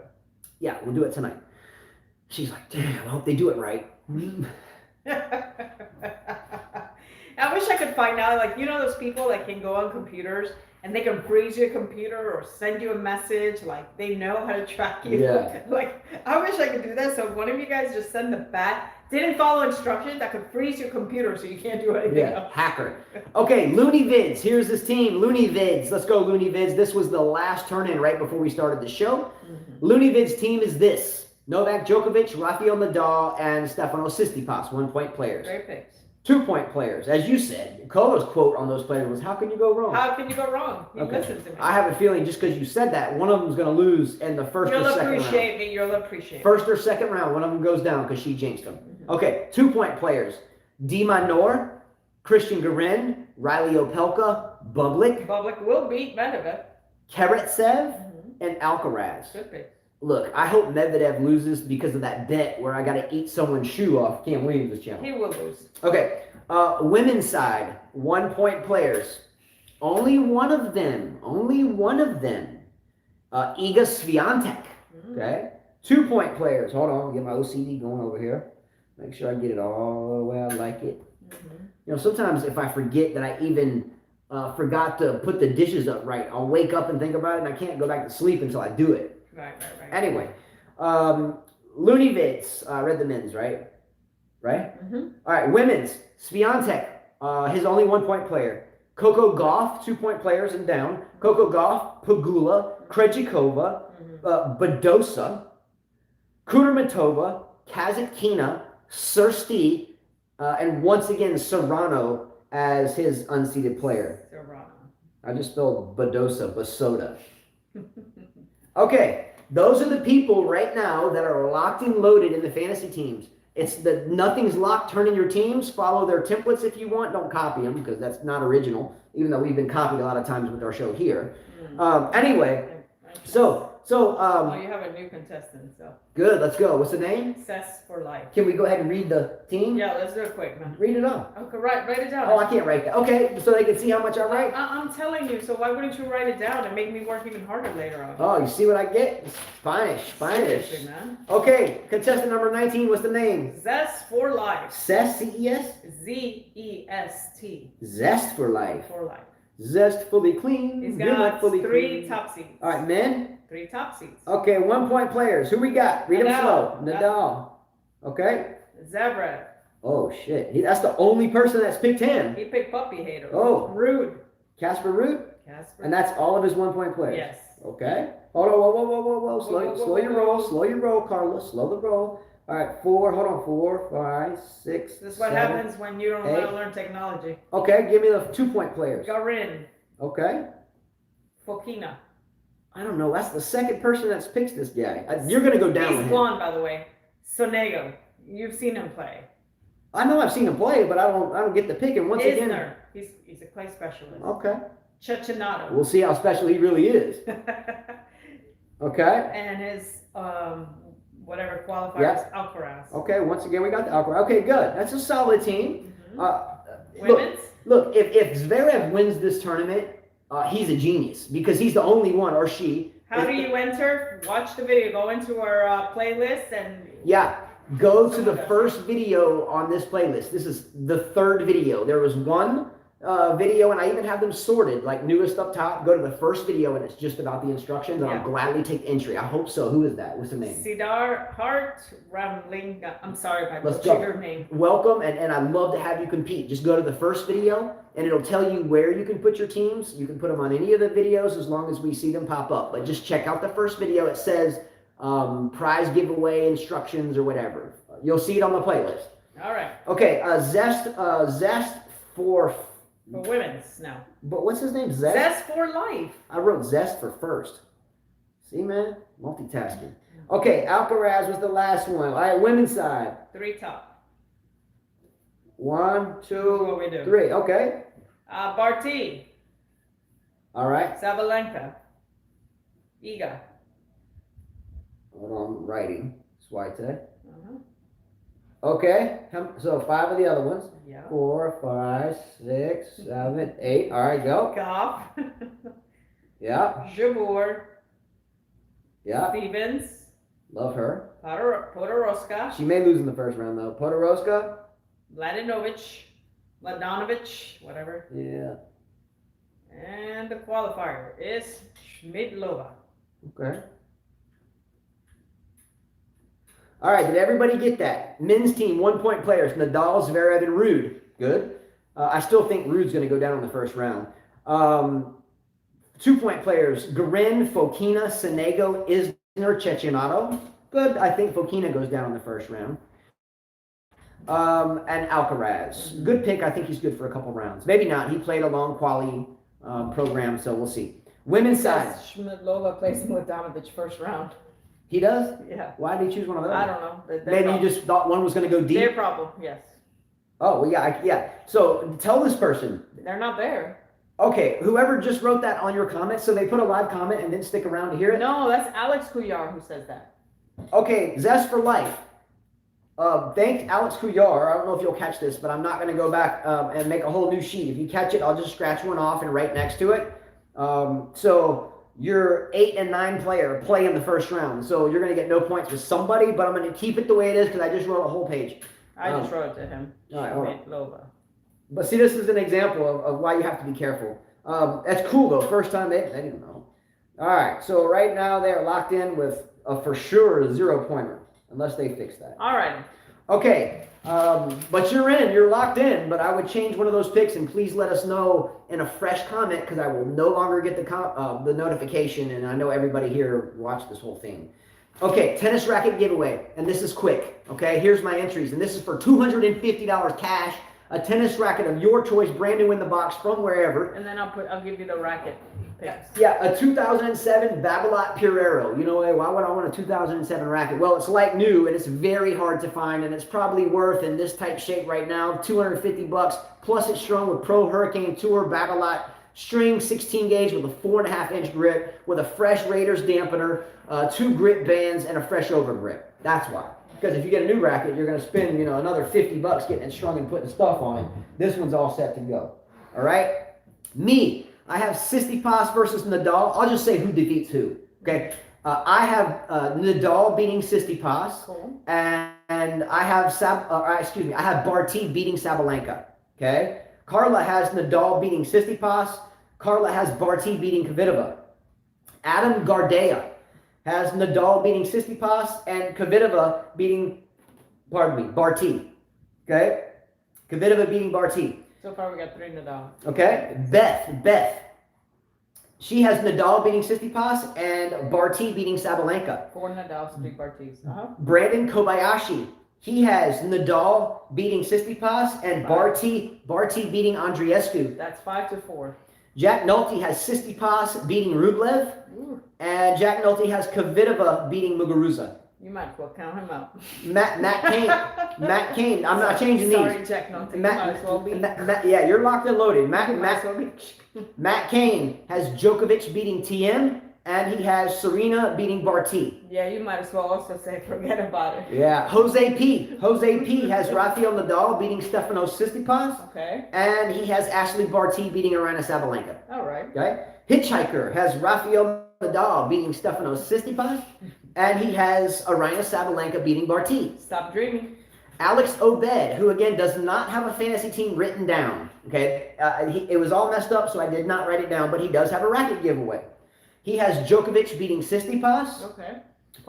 Yeah, we'll do it tonight. She's like, damn, I hope they do it right. I wish I could find out, like, those people that can go on computers and they can freeze your computer or send you a message, like they know how to track you. Yeah. Like, I wish I could do that. So if one of you guys just send the didn't follow instructions, that could freeze your computer so you can't do anything else. Hacker. Okay, Looney Vids. Here's this team, Looney Vids. Let's go, Looney Vids. This was the last turn-in right before we started the show. Looney Vids team is this. Novak Djokovic, Rafael Nadal, and Stefanos Tsitsipas, 1-point players. Great picks. 2-point players. As you said, Colo's quote on those players was, how can you go wrong? How can you go wrong? You listen to me. I have a feeling just because you said that, one of them's going to lose in the first or second round. You'll appreciate me. First or second round, one of them goes down because she jinxed them. Okay, 2-point players. Dima Noor, Christian Garin, Riley Opelka, Bublik. Bublik will beat Medvedev. Karatsev, and Alcaraz. Could be. Look, I hope Medvedev loses because of that bet where I got to eat someone's shoe off Cam Williams' channel. He will lose. Okay, women's side, 1-point players. Only one of them. Iga Swiatek. Okay, 2-point players. Hold on, get my OCD going over here. Make sure I get it all the way I like it. Sometimes if I forget that I even forgot to put the dishes up right, I'll wake up and think about it, and I can't go back to sleep until I do it. Right. Anyway, Looney Vids, read the men's, right? Right? All right, women's, Swiatek, his only 1-point player. Coco Gauff, 2-point players and down. Coco Gauff, Pegula, Krejcikova, Badosa, Kudermetova, Kazatkina, Sursti, And once again, Serrano as his unseeded player. Serrano. I just spelled Basoda. Okay, those are the people right now that are locked and loaded in the fantasy teams. It's the nothing's locked. Turn in your teams. Follow their templates if you want. Don't copy them because that's not original. Even though we've been copied a lot of times with our show here. Anyway, so well, you have a new contestant, so. Good, let's go. What's the name? Cess for life. Can we go ahead and read the team? Yeah, let's do it quick, man. Read it off. Okay, write it down. Oh, I can't write that. Okay, so they can see how much I write? I'm telling you, so why wouldn't you write it down and make me work even harder later on? Oh, you see what I get? Spanish. Seriously, man. Okay, contestant number 19, what's the name? Zest for life. Zest, C-E-S? Z-E-S-T. Zest for life. For life. Zest fully clean. He's got fully 3 clean. top seeds. All right, men? 3 top seeds. Okay, 1 point players. Who we got? Read them Nadal. slow. Nadal. Okay. Zverev. Oh, shit. That's the only person that's picked him. He picked Puppy Hater. Oh. Rude. Casper Ruud? Casper. And that's all of his 1 point players? Yes. Okay. Hold on, whoa. Slow your roll, Carlos. Slow the roll. All right, 4, 5, 6, This is what 7, happens when you don't want to learn technology. Okay, give me the 2 point players. Garin. Okay. Fokina. I don't know. That's the second person that's picked this guy. You're going to go down with He's him. blonde, by the way. Sonego. You've seen him play. I know I've seen him play, but I don't get the pick. And once again, Isner. He's a clay specialist. Okay. Cecchinato. We'll see how special he really is. Okay. And his whatever qualifiers, Alcaraz. Okay. Once again, we got the Alcaraz. Okay, good. That's a solid team. Women's. Look, if Zverev wins this tournament, he's a genius because he's the only one, or she. How do you enter? Watch the video. Go into our playlist and. Yeah. Go to the first video on this playlist. This is the 3rd video. There was 1 video, and I even have them sorted, like newest up top. Go to the first video, and it's just about the instructions, and I'll gladly take entry. I hope so. Who is that? What's the name? Sidar Hart Ramlinga. I'm sorry if I Let's butchered go. your name. Welcome, and I'd love to have you compete. Just go to the first video, and it'll tell you where you can put your teams. You can put them on any of the videos as long as we see them pop up. But just check out the first video. It says prize giveaway instructions or whatever. You'll see it on the playlist. All right. Okay, Zest for women's now. But what's his name? Zest? Zest for life. I wrote Zest for first. See, man? Multitasking. Okay, Alcaraz was the last one. All right, women's side. 3 top. 1, 2, what we do. 3. Okay. Barty. All right. Sabalenka. Iga. Hold on, I'm writing. Swiatek. Okay, so 5 of the other ones. Yeah. 4, 5, 6, 7, 8. All right, go. Goff. Yeah. Jabeur. Yeah. Stevens. Love her. Podoroska. She may lose in the first round, though. Podoroska. Mladenovic. Whatever. Yeah. And the qualifier is Schmidlova. Okay. All right, did everybody get that? Men's team, 1 point players, Nadal, Zverev, and Ruud. Good. I still think Ruud's going to go down in the first round. 2 point players, Garin, Fokina, Sonego, Isner, Cecchinato. Good. I think Fokina goes down in the first round. And Alcaraz. Good pick. I think he's good for a couple rounds. Maybe not. He played a long quality program, so we'll see. Women's side. Schmidlova plays Mladenovic first round. He does? Yeah. Why did he choose one of those? I don't know. Maybe you just thought one was going to go deep? Their problem, yes. Oh, well, yeah. So tell this person. They're not there. Okay, whoever just wrote that on your comment, so they put a live comment and didn't stick around to hear it? No, that's Alex Couillard who says that. Okay, Zest for life. Thank Alex Couillard. I don't know if you'll catch this, but I'm not going to go back and make a whole new sheet. If you catch it, I'll just scratch one off and write next to it. So your 8 and 9 player play in the first round. So you're going to get no points with somebody, but I'm going to keep it the way it is because I just wrote a whole page. I just wrote it to him. All right. Lova. But see, this is an example of why you have to be careful. That's cool, though. First time they didn't know. All right. So right now they're locked in with a for sure 0-pointer, unless they fix that. All right. Okay. But you're locked in, but I would change one of those picks, and please let us know in a fresh comment because I will no longer get the notification, and I know everybody here watched this whole thing. Okay, tennis racket giveaway, and this is quick. Okay, here's my entries, and this is for $250 cash. A tennis racket of your choice, brand new in the box from wherever. And then I'll give you the racket picks. Yeah, a 2007 Babolat Purero. You know, why would I want a 2007 racket? Well, it's like new, and it's very hard to find, and it's probably worth, in this type shape right now, $250. Plus, it's strung with Pro Hurricane Tour Babolat string, 16 gauge with a 4.5-inch grip, with a fresh Raiders dampener, 2 grip bands, and a fresh over grip. That's why. Because if you get a new racket, you're going to spend, you know, another $50 getting it strung and putting stuff on it. This one's all set to go. All right? Me, I have Tsitsipas versus Nadal. I'll just say who defeats who. Okay? I have Nadal beating Tsitsipas. Cool. And I have I have Barty beating Sabalenka. Okay? Carla has Nadal beating Tsitsipas. Carla has Barty beating Kvitova. Adam Gardea has Nadal beating Tsitsipas and Kvitova beating, Barty. Okay? Kvitova beating Barty. So far we got 3 Nadal. Okay? Beth. She has Nadal beating Tsitsipas and Barty beating Sabalenka. 4 Nadals, 3 Bartys. Brandon Kobayashi. He has Nadal beating Tsitsipas and Barty beating Andreescu. That's 5-4. Jack Nolte has Tsitsipas beating Rublev. Ooh. And Jack Nolte has Kvitova beating Muguruza. You might as well count him out. Matt Cain. I'm not changing these. Sorry, Jack Nolte. Might as well be. Yeah, you're locked and loaded. Well Matt Cain has Djokovic beating TM, and he has Serena beating Barty. Yeah, you might as well also say forget about it. Yeah, Jose P has Rafael Nadal beating Stefanos Tsitsipas. Okay. And he has Ashley Barty beating Aryna Sabalenka. All right. Okay. Hitchhiker has Rafael Nadal beating Stefanos Tsitsipas, and he has Aryna Sabalenka beating Barty. Stop dreaming. Alex Obed, who again does not have a fantasy team written down. Okay, it was all messed up, so I did not write it down, but he does have a racket giveaway. He has Djokovic beating Tsitsipas. Okay.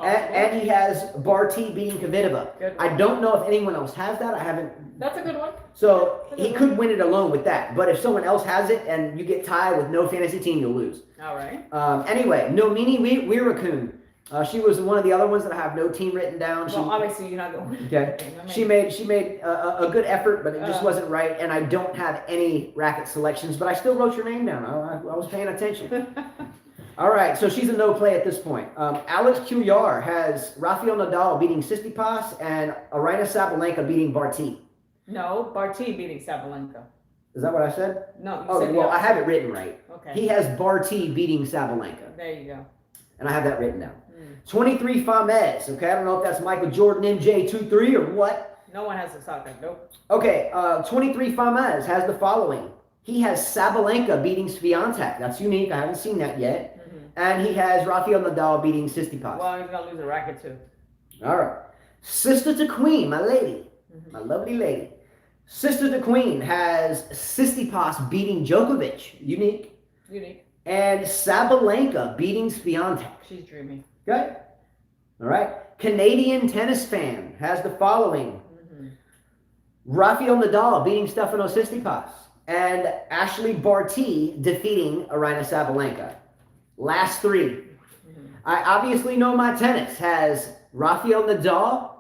And he has Barty beating Kvitova. I don't know if anyone else has that. I haven't. That's a good one. So he could win it alone with that. But if someone else has it and you get tied with no fantasy team, you'll lose. All right. Anyway, Nomini Wirakun. She was one of the other ones that I have no team written down. Well, obviously you're not going to. Okay. She made a good effort, but it just wasn't right. And I don't have any racket selections, but I still wrote your name down. I was paying attention. All right, so she's a no play at this point. Alex Couillard has Rafael Nadal beating Tsitsipas and Aryna Sabalenka beating Barty. No, Barty beating Sabalenka. Is that what I said? No, you said well, I have it written right. Okay. He has Barty beating Sabalenka. There you go. And I have that written down. 23 Famez. Okay, I don't know if that's Michael Jordan MJ23 or what. No one has a soccer. Nope. Okay, 23 Famez has the following. He has Sabalenka beating Swiatek. That's unique. I haven't seen that yet. And he has Rafael Nadal beating Tsitsipas. Well, he's going to lose a racket too. All right. Sister to Queen, my lady. My lovely lady. Sister to Queen has Tsitsipas beating Djokovic. Unique. And Sabalenka beating Swiatek. She's dreaming. Okay. All right. Canadian tennis fan has the following. Rafael Nadal beating Stefanos Tsitsipas. And Ashley Barty defeating Aryna Sabalenka. Last 3. I obviously know my tennis has Rafael Nadal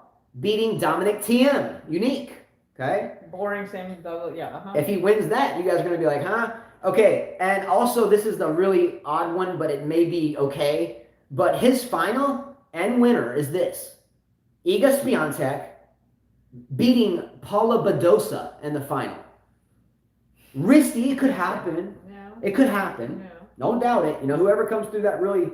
beating Dominic Thiem. Unique. Okay? Boring, same double. Yeah. If he wins that, you guys are going to be like, huh? Okay. And also, this is the really odd one, but it may be okay. But his final and winner is this. Iga Swiatek beating Paula Badosa in the final. Risky. It could happen. Yeah. It could happen. Yeah. Don't doubt it. You know, whoever comes through that really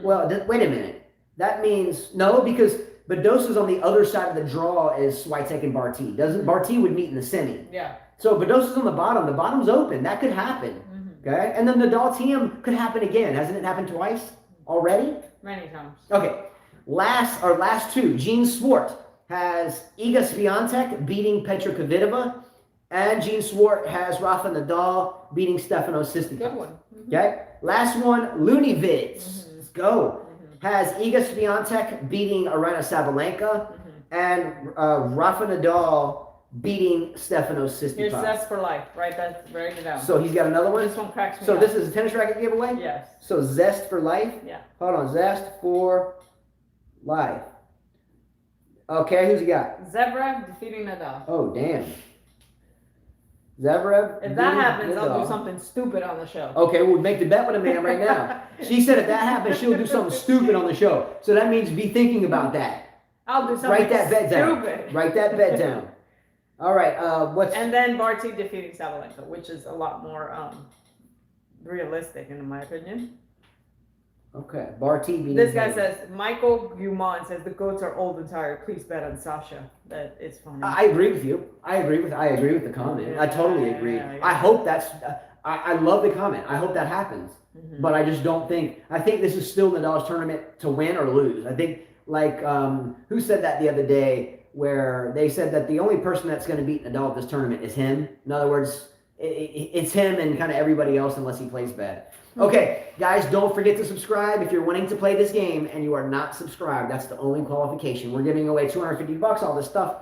well. Wait a minute. That means no, because Badosa's on the other side of the draw is Swiatek and Barty. Barty would meet in the semi? Yeah. So Badosa's on the bottom. The bottom's open. That could happen. Okay, and then Nadal Thiem could happen again. Hasn't it happened twice already? Many times. Okay. Last 2. Jean Swart has Iga Swiatek beating Petra Kvitova, and Jean Swart has Rafa Nadal beating Stefanos Tsitsipas. Good one. Okay. Last one, Looney Vids. Let's go. Has Iga Swiatek beating Aryna Sabalenka and Rafa Nadal beating Stefanos Tsitsipas. Here's Zest for Life. Write it down. So he's got another one? This one cracks me So up. this is a tennis racket giveaway? Yes. So Zest for Life? Yeah. Hold on. Zest for live. Okay, who's he got? Zverev defeating Nadal. Oh, damn. Zverev. If that happens, I'll do something stupid on the show. Okay, we'll make the bet with a man right now. She said if that happens, she'll do something stupid on the show. So that means be thinking about that. I'll do something Write that bet down. Stupid. Write that bet down. All right. What's And then Barty defeating Sabalenka, which is a lot more realistic in my opinion. Okay, Barty. This guy says Michael Guman says the goats are old and tired. Please bet on Sasha. That is funny. I agree with you. I agree with the comment. Yeah, I totally agree. yeah. I hope that's. I love the comment. I hope that happens. Mm-hmm. But I just don't think. I think this is still Nadal's tournament to win or lose. I think who said that the other day, where they said that the only person that's going to beat Nadal at this tournament is him. In other words, it's him and kind of everybody else unless he plays bad. Okay, guys, don't forget to subscribe if you're wanting to play this game and you are not subscribed. That's the only qualification. We're giving away $250, all this stuff.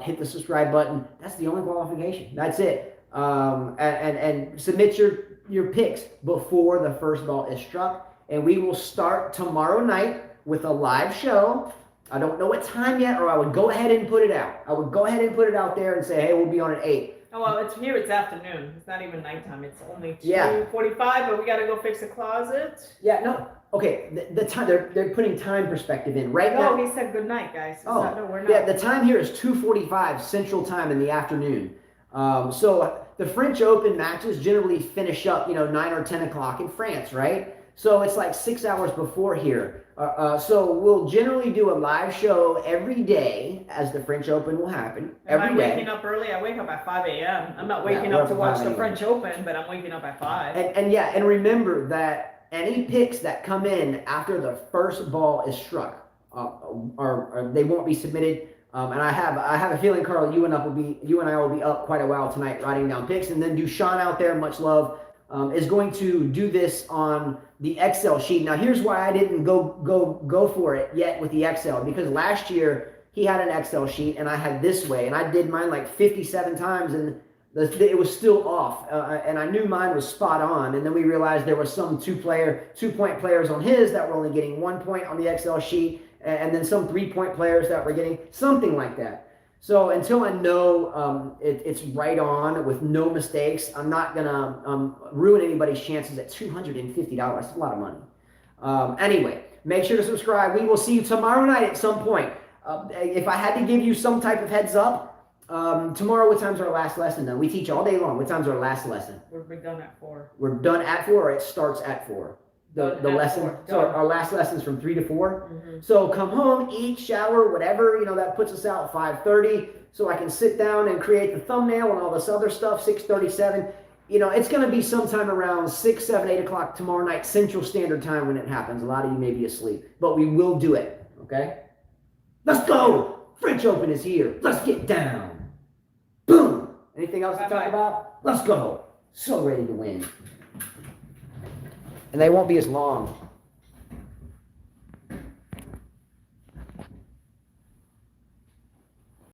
Hit the subscribe button. That's the only qualification. That's it. And submit your picks before the first ball is struck. And we will start tomorrow night with a live show. I don't know what time yet, or I would go ahead and put it out. I would go ahead and put it out there and say, hey, we'll be on at 8. Oh, well, it's afternoon. It's not even nighttime. It's only 2:45, but we got to go fix the closet. Yeah, no. Okay, the time, they're putting time perspective in. Right now. No, he said good night, guys. No, we're not. Yeah, the time here is 2:45 Central Time in the afternoon. So the French Open matches generally finish up, 9 or 10 o'clock in France, right? So it's like 6 hours before here. So we'll generally do a live show every day as the French Open will happen. Am I waking up early? I wake up at 5 a.m. I'm not waking up to watch the French Open, but I'm waking up at 5. And remember that any picks that come in after the first ball is struck, they won't be submitted. And I have a feeling, Carl, you and I will be up quite a while tonight writing down picks, and then Dushan out there, much love, is going to do this on the Excel sheet. Now, here's why I didn't go for it yet with the Excel, because last year he had an Excel sheet and I had this way, and I did mine like 57 times, and it was still off, and I knew mine was spot on. And then we realized there were some 2-point players on his that were only getting 1 point on the Excel sheet, and then some 3-point players that were getting something like that. So until I know it's right on with no mistakes, I'm not going to ruin anybody's chances at $250. That's a lot of money. Anyway, make sure to subscribe. We will see you tomorrow night at some point. If I had to give you some type of heads up, tomorrow, what time's our last lesson done? We teach all day long. What time's our last lesson? We're done at 4. We're done at 4, or it starts at 4? The lesson. 4. So our last lesson's from 3 to 4. Mm-hmm. So come home, eat, shower, whatever, that puts us out 5:30. So I can sit down and create the thumbnail and all this other stuff, 6:37. It's going to be sometime around 6, 7, 8 o'clock tomorrow night, Central Standard Time when it happens. A lot of you may be asleep, but we will do it, okay? Let's go! French Open is here. Let's get down. Boom! Anything else to talk about? Let's go. So ready to win. And they won't be as long.